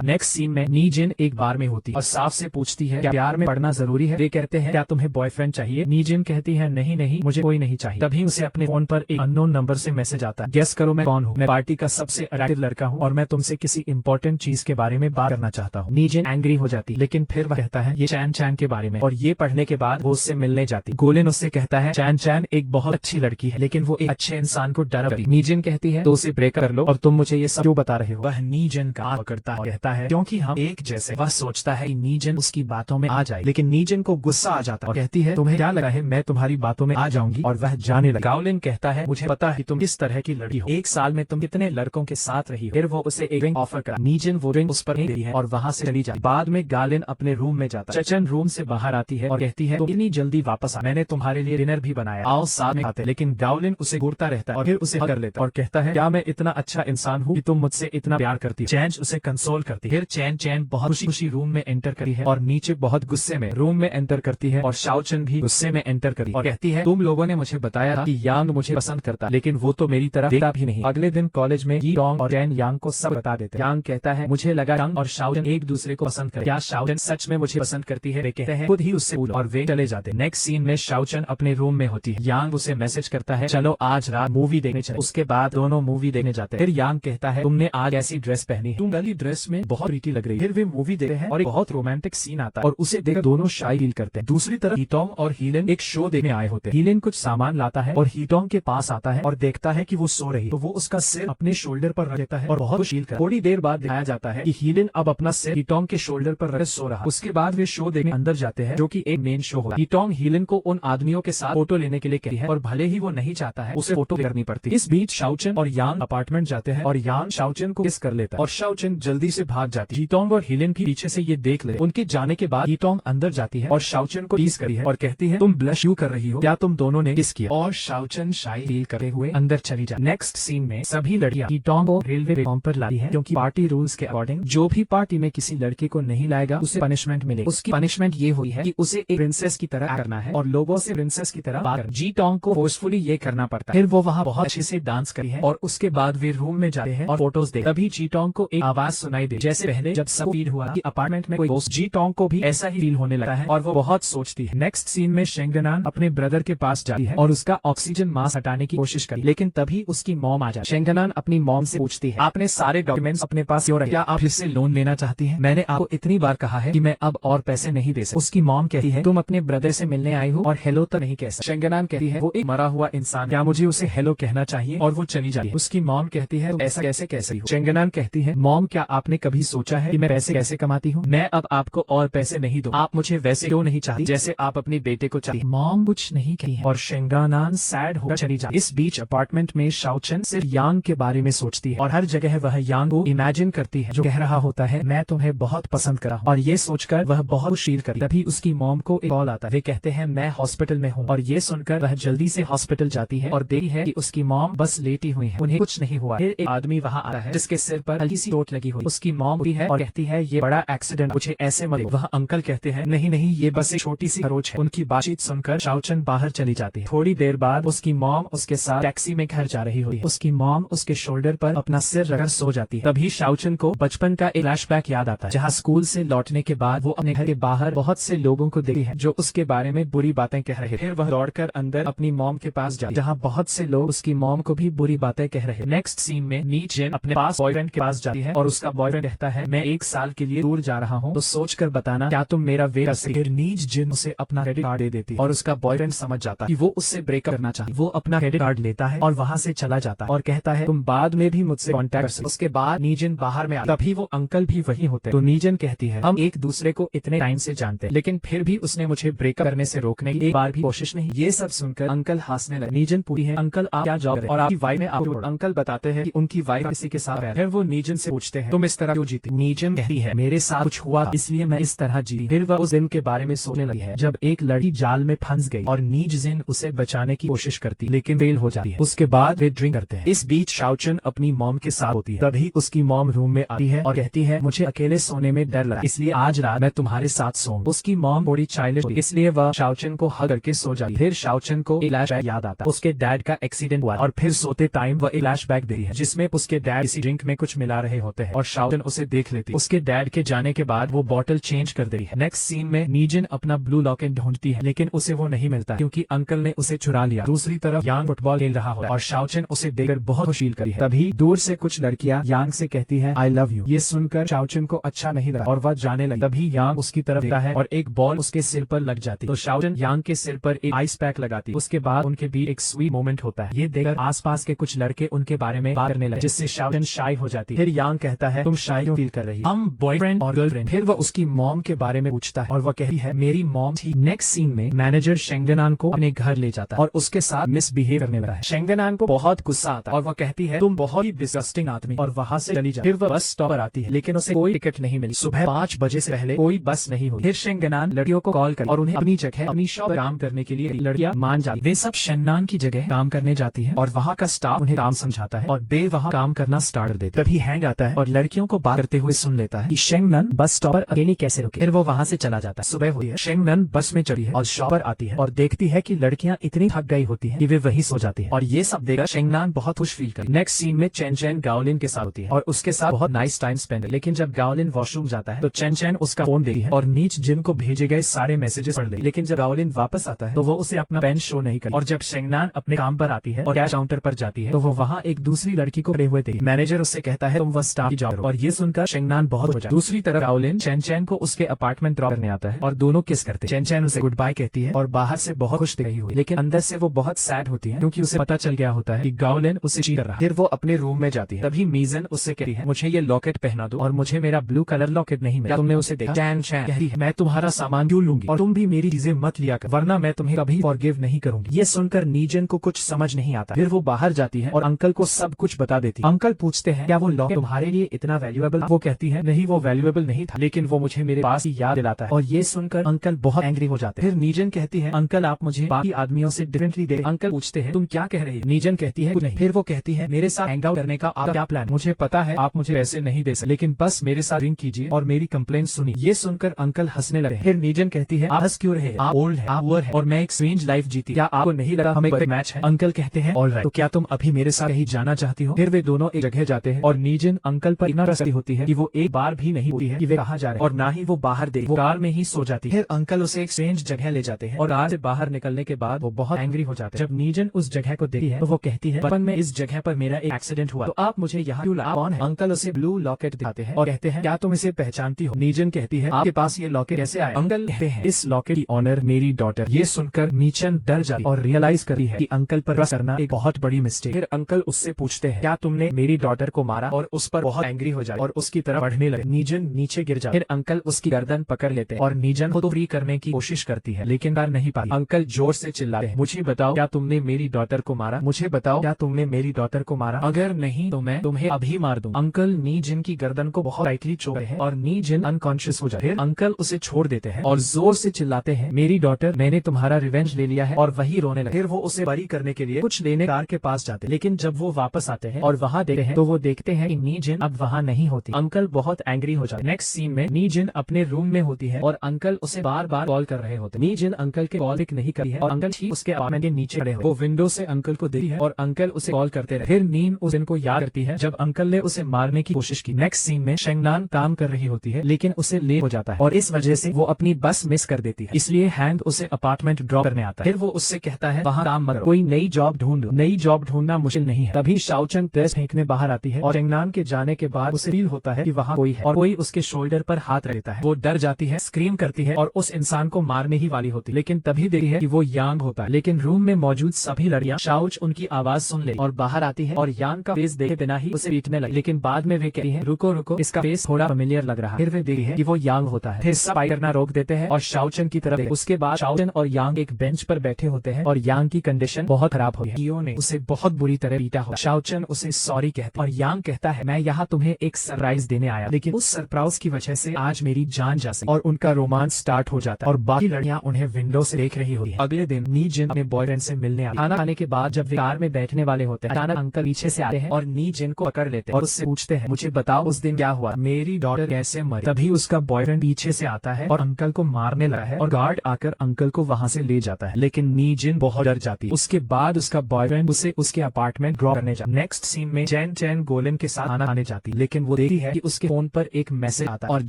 नेक्स्ट सीन में नी जिन एक बार में होती और साफ से पूछती है क्या प्यार में पढ़ना जरूरी है। वे कहते हैं क्या तुम्हें बॉयफ्रेंड चाहिए। नी जिन कहती है नहीं नहीं मुझे कोई नहीं चाहिए। तभी उसे अपने फोन पर एक अननोन नंबर से मैसेज आता है, गेस करो मैं कौन हूँ। मैं पार्टी का सबसे अट्रैक्टिव लड़का हूँ और मैं तुमसे किसी इंपॉर्टेंट चीज के बारे में बात करना चाहता हूँ। नी जिन एंग्री हो जाती, लेकिन फिर वह कहता है ये चैन चैन के बारे में, और ये पढ़ने के बाद वो उससे मिलने जाती। गोलिन उससे कहता है चैन चैन एक बहुत अच्छी लड़की है लेकिन वो एक अच्छे इंसान को डराती। नी जिन कहती है तो उसे ब्रेक कर लो और तुम मुझे ये सब क्यों बता रहे हो। वह नी जिन का पकड़ता और कहता है क्योंकि हम एक जैसे। वह सोचता है नी जिन उसकी बातों में आ जाए, लेकिन नी जिन को गुस्सा आ जाता और कहती है तुम्हें क्या लगा है मैं तुम्हारी बातों में आ जाऊंगी, और वह जाने लगा। गाओलिन कहता है मुझे पता है तुम किस तरह की लड़की हो, एक साल में तुम कितने लड़कों के साथ रही हो। फिर वो उसे एक रिंग ऑफर करा। नी जिन वो रिंग उस पर देती है और वहाँ से चली जाती। बाद में गालिन अपने रूम में जाता है। चचन रूम से बाहर आती है और कहती है तुम इतनी जल्दी वापस आ, मैंने तुम्हारे लिए डिनर भी बनाया, आओ साथ में खाते। लेकिन गाओलिन उसे घूरता रहता है और फिर उसे हग कर लेता और कहता है क्या मैं इतना अच्छा इंसान हूँ कि तुम मुझसे इतना प्यार करती हो। चैन उसे कंसोल करती है। फिर चैन चैन बहुत खुशी खुशी रूम में एंटर करी है और नीचे बहुत गुस्से में रूम में एंटर करती है और शाओचन भी गुस्से में एंटर करी और कहती है तुम लोगों ने मुझे बताया था कि यांग मुझे पसंद करता, लेकिन वो तो मेरी तरफ देखता भी नहीं। अगले दिन कॉलेज में यी डोंग और चैन यांग को सब बता देते। यांग कहता है मुझे लगा यांग और शाओचन एक दूसरे को पसंद करे, क्या शाओचन सच में मुझे पसंद करती है। वे कहते हैं खुद ही उससे पूछो, और वे चले जाते। नेक्स्ट सीन में शाओचन अपने रूम में होती है। यांग उसे मैसेज करता है चलो आज रात मूवी देखने चले। उसके बाद दोनों मूवी देखने जाते हैं। फिर यांग कहता है तुमने आज ऐसी ड्रेस पहनी है, तुम वाली ड्रेस में बहुत प्रीटी लग रही है। फिर वे मूवी देखते हैं और एक बहुत रोमांटिक सीन आता है और उसे देखकर दोनों शाई फील करते हैं। दूसरी तरफ हीटोंग और हीलेन एक शो देखने आए होते हैं। हीलेन कुछ सामान लाता है और हीटोंग के पास आता है और देखता है कि वो सो रही है, तो वो उसका सिर अपने शोल्डर पर रख देता है और बहुत खुश फील करता है। थोड़ी देर बाद दिखाया जाता है कि हीलेन अब अपना सिर हीटोंग के शोल्डर पर रख सो रहा। उसके बाद वे शो देखने अंदर जाते हैं जो कि एक मेन शो होगा। हीटोंग हीलेन को उन आदमियों के साथ फोटो लेने के लिए कहती है और भले ही वो नहीं चाहता है उसे फोटो करनी पड़ती है। इस बीच शाओचन और यांग अपार्टमेंट जाते हैं और यांग शाओचन को किस कर लेता है और शाओचन जल्दी से भाग जाती है। हीटोंग और हीलेन की पीछे से ये देख ले। उनके जाने के बाद हीटोंग अंदर जाती है और शाओचन को टीज करी है और कहती है तुम ब्लश क्यों कर रही हो, क्या तुम दोनों ने किस किया। और शाओचन शाई फील करते हुए अंदर चली जाती। नेक्स्ट सीन में सभी लड़कियां हीटोंग को रेलवे प्लेटफॉर्म पर लाती है क्योंकि पार्टी रूल्स के अकॉर्डिंग जो भी पार्टी में किसी लड़के को नहीं लाएगा उसे पनिशमेंट मिलेगी। उसकी पनिशमेंट ये हुई है कि उसे एक प्रिंसेस की तरह करना है और लोगों से प्रिंसेस की तरह बात करना। जीटोंग को फोर्सफुली ये करना पड़ता है। फिर वो वहाँ बहुत अच्छे से डांस करी है और उसके बाद वे रूम में जाते हैं और फोटोज देखते। तभी जीटोंग को एक आवाज सुनाई दे, जैसे पहले जब सब फील हुआ कि अपार्टमेंट में कोई दोस्त। जीटोंग को भी ऐसा ही फील होने लगता है और वो बहुत सोचती है। नेक्स्ट सीन में शेंगनान अपने ब्रदर के पास जाती है और उसका ऑक्सीजन मास्क हटाने की कोशिश करी, लेकिन तभी उसकी मॉम आ जाती है। शेंगनान अपनी मॉम से पूछती है आपने सारे डॉक्यूमेंट्स अपने पास क्यों रखे, क्या आप फिर से लोन लेना चाहती हैं? मैंने आपको इतनी बार कहा है कि मैं अब और पैसे नहीं दे सकती। उसकी मॉम कहती है तुम अपने ब्रदर से मिलने आई हो और हेलो तो नहीं कह सकती। शेंगनान कहती है वो एक मरा हुआ इंसान, क्या मुझे उसे हेलो कहना चाहिए, और वो चली जाती है। उसकी मॉम कहती है ऐसा कैसे कैसे हो। शेंगनान कहती है मॉम क्या आपने कभी सोचा है कि मैं पैसे कैसे कमाती हूँ? मैं अब आपको और पैसे नहीं दूँ, आप मुझे वैसे क्यों नहीं चाहती जैसे आप अपने बेटे को चाहती। मॉम कुछ नहीं कही है और शेंगनान सैड होकर चली जाती। इस बीच अपार्टमेंट में शाओचन सिर्फ यांग के बारे में सोचती है और हर जगह वह यांग को इमेजिन करती है जो कह रहा होता है मैं तुम्हें बहुत पसंद करा हूं, और ये सोचकर वह बहुत फील करती। तभी उसकी मॉम को एक कॉल आता है। वे कहते हैं मैं हॉस्पिटल में हूँ, और ये सुनकर वह जल्दी से हॉस्पिटल जाती है और देखती है कि उसकी मॉम बस लेटी हुई है, उन्हें कुछ नहीं हुआ। फिर एक आदमी वहाँ आता है जिसके सिर पर हल्की सी चोट लगी हुई। उसकी मॉम होती है और कहती है ये बड़ा एक्सीडेंट, मुझे ऐसे मत। वह अंकल कहते हैं नहीं नहीं ये बस एक छोटी सी खरोच है। उनकी बातचीत सुनकर शाओचन बाहर चली जाती है। थोड़ी देर बाद उसकी मॉम उसके साथ टैक्सी में घर जा रही हुई है। उसकी मॉम उसके शोल्डर पर अपना सिर रखकर सो जाती है। तभी शाओचन को बचपन का एक फ्लैशबैक याद आता है जहाँ स्कूल से लौटने के बाद वो अपने घर के बाहर बहुत से लोगों को देखती है जो उसके बारे में बुरी बातें कह रहे। फिर वह दौड़कर अंदर अपनी मॉम के पास जाती जहाँ बहुत से लोग उसकी मॉम को भी बुरी बातें कह रहे। नेक्स्ट सीन में नी जिन अपने पास बॉयफ्रेंड के पास जाती है और उसका बॉयफ्रेंड कहता है मैं 1 साल के लिए दूर जा रहा हूँ, तो सोच कर बताना क्या तुम मेरा वेट कर सकते। फिर नीज जिन उसे अपना क्रेडिट कार्ड दे देती है और उसका बॉयफ्रेंड समझ जाता है कि वो उससे ब्रेकअप करना चाहती। वो अपना क्रेडिट कार्ड लेता है और वहाँ से चला जाता है और कहता है तुम बाद में भी मुझसे कॉन्टेक्ट कर सकते। उसके बाद नीजन बाहर में आता, तभी वो अंकल भी वही होते हैं। तो नीजन कहती है हम एक दूसरे को इतने टाइम से जानते हैं, लेकिन फिर भी उसने मुझे ब्रेकअप करने से रोकने की एक बार भी कोशिश नहीं। ये सब सुनकर अंकल हंसने लगे। नीजन पूछती है अंकल आप क्या जॉब और आपकी वाइफ ने आपको। अंकल बताते हैं कि उनकी वाइफ किसी के साथ है। फिर वो नीजन से पूछते हैं तुम इस तरह क्यों जीती। नीजन कहती है मेरे साथ कुछ हुआ इसलिए मैं इस तरह जीती। फिर वह उस दिन के बारे में सोचने लगी है जब एक लड़की जाल में फंस गई और नीजन उसे बचाने की कोशिश करती लेकिन फेल हो जाती है। उसके बाद वे ड्रिंक करते हैं। इस बीच शाओचन अपनी मॉम के साथ होती है। तभी उसकी मॉम रूम में आती है और कहती है मुझे अकेले सोने में डर लगा, इसलिए आज रात मैं तुम्हारे साथ सोऊं। उसकी मॉम थोड़ी चाइल्डिश इसलिए वह शाओचन को हग करके सो जाती। फिर शाओचन को एक फ्लैशबैक याद याद आता है उसके डैड का एक्सीडेंट हुआ और फिर सोते टाइम वह एक फ्लैशबैक देती है जिसमें उसके डैड इसी ड्रिंक में कुछ मिला रहे होते हैं और शाओजन उसे देख लेती है। उसके डैड के जाने के बाद वो बॉटल चेंज कर देती है। नेक्स्ट सीन में नीजिन अपना ब्लू लॉकेट ढूंढती है लेकिन उसे वो नहीं मिलता क्योंकि अंकल ने उसे चुरा लिया। दूसरी तरफ यांग फुटबॉल खेल रहा होता है और शाओजन उसे देखकर बहुत खुश फील करी है। तभी दूर से कुछ लड़कियां यांग से कहती है आई लव यू। ये सुनकर शाओजन को अच्छा नहीं लगा और वह जाने लगी। तभी यांग उसकी तरफ देखता है और एक बॉल उसके सिर पर लग जाती तो शाओजन यांग के सिर पर एक आइस पैक लगाती। उसके बाद उनके बीच एक स्वीट मोमेंट होता है। ये देखकर आसपास के कुछ लड़के उनके बारे में बात करने लगे जिससे शाओजन शाय हो जाती है। फिर यांग कहता है तुम शाय क्यों फील कर रही? हम बॉयफ्रेंड और गर्लफ्रेंड। फिर वह उसकी मॉम के बारे में पूछता है और वह कहती है मेरी मॉम थी। नेक्स्ट सीन में मैनेजर शेंगनान को अपने घर ले जाता है और उसके साथ मिसबिहेव करने लगा है। शेंगनान को बहुत गुस्सा आता है और वह कहती है तुम बहुत ही डिसगस्टिंग आदमी और वहाँ से चली जा। फिर वह बस स्टॉप पर आती है लेकिन उसे कोई टिकट नहीं मिली। सुबह 5 बजे से पहले कोई बस नहीं हुई। फिर शेंगनान लड़कियों को कॉल कर और उन्हें अपनी जगह अपनी शॉप काम करने के लिए लड़कियां मान जाती। वे सब शेंगनान की जगह काम करने जाती है और वहाँ का स्टाफ उन्हें काम समझाता है और बे वहाँ काम करना स्टार्ट कर देते। तभी हैंग आता है और लड़कियों को बात करते हुए सुन लेता है कि शेंगनान बस स्टॉप पर अकेली कैसे रुके। फिर वो वहाँ से चला जाता है। सुबह हुई है, शेंगनान बस में चढ़ी है और शॉप पर आती है और देखती है कि लड़कियां इतनी थक गई होती हैं कि वे वहीं सो जाती हैं और ये सब देखकर शेंगनान बहुत खुश फील करती। नेक्स्ट सीन में चैन चैन गाओलिन के साथ होती है और उसके साथ बहुत नाइस टाइम स्पेंड है। लेकिन जब गाओलिन वॉशरूम जाता है तो चैन चैन उसका फोन देखती है और नीच जिन को भेजे गए सारे मैसेजेस पढ़ लेती। लेकिन जब गाओलिन वापस आता है तो वो उसे अपना पेन शो नहीं करती और जब शेंगनान अपने काम पर आती है और कैश काउंटर पर जाती है तो वो वहाँ एक दूसरी लड़की को खड़े हुए देखती। मैनेजर उससे कहता है तुम वह स्टाफ जाओ और ये सुनकर शेंगनान बहुत हो जाती। दूसरी तरफ गाओलिन चैन चैन को उसके अपार्टमेंट ड्रॉप करने आता है और दोनों किस करते। चैन चैन उसे गुड बाय कहती है और बाहर से बहुत खुश दिख रही हुई लेकिन अंदर से वो बहुत सैड होती है क्योंकि उसे पता चल गया होता है कि गाओलिन उसे चीट कर रहा है। फिर वो अपने रूम में जाती है। तभी मीजन उससे कहती है मुझे ये लॉकेट पहना दो और मुझे मेरा ब्लू कलर लॉकेट नहीं मिला। तुमने उसे देखा? चैन चैन कहती है मैं तुम्हारा सामान क्यों लूंगी और तुम भी मेरी चीजें मत लिया कर वरना मैं तुम्हें कभी फॉरगिव नहीं करूंगी। ये सुनकर नीजन को कुछ समझ नहीं आता। फिर वो बाहर जाती है और अंकल को सब कुछ बता देती। अंकल पूछते हैं क्या वो लॉकेट तुम्हारे लिए इतना वैल्यूएबल? वो कहती है नहीं वो वैल्यूएबल नहीं था लेकिन वो मुझे मेरे पास ही याद दिलाता है और ये सुनकर अंकल बहुत एंग्री हो जाते हैं। फिर नीजन कहती है अंकल आप मुझे बाकी आदमियों से डिफरेंटली देखते। अंकल पूछते हैं तुम क्या कह रहे हो? नीजन कहती है नहीं। फिर वो कहती है मेरे साथ हैंग आउट करने का आपका क्या प्लान? मुझे पता है आप मुझे पैसे नहीं दे सकते लेकिन बस मेरे साथ ड्रिंक कीजिए और मेरी कंप्लेंट सुनिए। ये सुनकर अंकल हंसने लगे। फिर नीजन कहती है आप हंस क्यों रहे? आप ओल्ड है, आप वर है और मैं एक स्ट्रेंज लाइफ जीती। क्या आपको नहीं लगा हमें एक मैच है? अंकल कहते हैं ऑलराइट, तो क्या तुम अभी मेरे साथ कहीं जाना चाहती हो? फिर वे दोनों एक जगह जाते हैं और नीजन अंकल पर इतना रसती होती है कि वो एक बार भी नहीं होती है कि वे कहाँ जा रहे हैं और ना ही वो बाहर दे, वो कार में ही सो जाती है। फिर अंकल उसे एक स्ट्रेंज जगह ले जाते हैं और कार से बाहर निकलने के बाद वो बहुत एंग्री हो जाते हैं। जब नीजन उस जगह को देखती है तो वो कहती है बचपन में इस जगह पर मेरा एक एक्सीडेंट हुआ तो आप मुझे यहाँ क्यों लाए? कौन है? अंकल उसे ब्लू लॉकेट दिखाते हैं और कहते हैं क्या तुम इसे पहचानती हो? नीजन कहती है आपके पास ये लॉकेट कैसे आया? अंकल कहते हैं इस लॉकेट की ऑनर मेरी डॉटर। ये सुनकर नीजन डर जाती और रियलाइज करती है कि अंकल पर ट्रस्ट करना एक बहुत बड़ी मिस्टेक। फिर अंकल उससे पूछते हैं क्या तुमने मेरी डॉटर को मारा? और उस पर बहुत एंग्री हो जाए और उसकी तरफ बढ़ने लगे। नीजन नीचे गिर जाए। फिर अंकल उसकी गर्दन पकड़ लेते हैं और नीजन को तो फ्री करने की कोशिश करती है लेकिन कर नहीं पाती। अंकल जोर से चिल्लाते हैं मुझे बताओ क्या तुमने मेरी डॉटर को मारा? मुझे बताओ क्या तुमने मेरी डॉटर को मारा? अगर नहीं तो मैं तुम्हें अभी मार दूं। अंकल नीजन की गर्दन को बहुत टाइटली चोड़ते हैं और नीजन अनकॉन्शियस हो जाए। फिर अंकल उसे छोड़ देते हैं और जोर से चिल्लाते हैं मेरी डॉटर, मैंने तुम्हारा रिवेंज ले लिया है और वही रोने लगे। फिर वो उसे बरी करने के लिए कुछ लेने कार के पास जाते लेकिन जब वो वापस आते हैं और वहाँ देखते हैं तो वो देखते हैं कि नीजन अब वहाँ नहीं होती। अंकल बहुत एंग्री हो जाते। नेक्स्ट सीन में नीजन अपने रूम में होती है और अंकल उसे बार बार कॉल कर रहे होते। नीजन अंकल के कॉल पिक नहीं करी है और अंकल ठीक उसके अपार्टमेंट के नीचे खड़े हुए। वो विंडो से अंकल को देखती है और अंकल उसे कॉल करते रहे। फिर नीन उस दिन को याद करती है जब अंकल ने उसे मारने की कोशिश की। नेक्स्ट सीन में शेंगनान काम कर रही होती है लेकिन उसे लेट हो जाता है और इस वजह से वो अपनी बस मिस कर देती है, इसलिए हैंग उसे अपार्टमेंट ड्रॉप करने आता है। फिर वो उससे कहता है वहाँ काम मत करो, कोई नई जॉब ढूंढो। नई जॉब ढूंढना मुश्किल नहीं है। तभी शाओचन प्रेस फेंकने बाहर आती है और शेंगनान के जाने के बाद उसे फील होता है कि वहाँ कोई है और कोई उसके शोल्डर पर हाथ रख देता है। वो डर जाती है, स्क्रीम करती है और उस इंसान को मारने ही वाली होती लेकिन तभी देखती है कि वो यांग होता है। लेकिन रूम में मौजूद सभी लड़कियां शाओच उनकी आवाज सुन ले और बाहर आती है और यांग का फेस देखे बिना ही उसे पीटने लगी। लेकिन बाद में वे कहती है रुको रुको, इसका फेस थोड़ा फेमिलियर लग रहा है। फिर वे देखती है कि वो यांग होता है। फिर सब फाइट करना रोक देते हैं और शाओचन की तरफ देखते। उसके बाद शाओचन और यांग एक बेंच पर बैठे होते हैं और यांग की कंडीशन बहुत खराब हो गई है। ने उसे बहुत बुरी तरह पीटा हो। शाओचन उसे सॉरी कहता है और यांग कहता है मैं यहाँ तुम्हें एक सरप्राइज देने आया लेकिन उस सरप्राइज की वजह से आज मेरी जान जा सकती। और उनका रोमांस स्टार्ट हो जाता है और बाकी लड़कियां उन्हें विंडो से देख रही होती है। अगले दिन नीजन अपने बॉयफ्रेंड से मिलने आती है। खाना खाने के बाद जब वे कार में बैठने वाले होते हैं अचानक अंकल पीछे से आते हैं और नीजन को पकड़ लेते हैं और उससे पूछते हैं मुझे बताओ उस दिन क्या हुआ, मेरी डॉटर कैसे मरी? तभी उसका बॉयफ्रेंड पीछे से आता है और अंकल को मारने लगा है और गार्ड आकर अंकल को वहाँ से ले जाता है लेकिन नीजन बहुत डर जाती है। उसके बाद उसका बॉयफ्रेंड उसे उसके अपार्टमेंट ड्रॉप करने जाता है। नेक्स्ट सीन में चैन चैन गोलेन के साथ खाना खाने जाती है, लेकिन वो देखती है कि उसके फोन पर एक मैसेज आता है और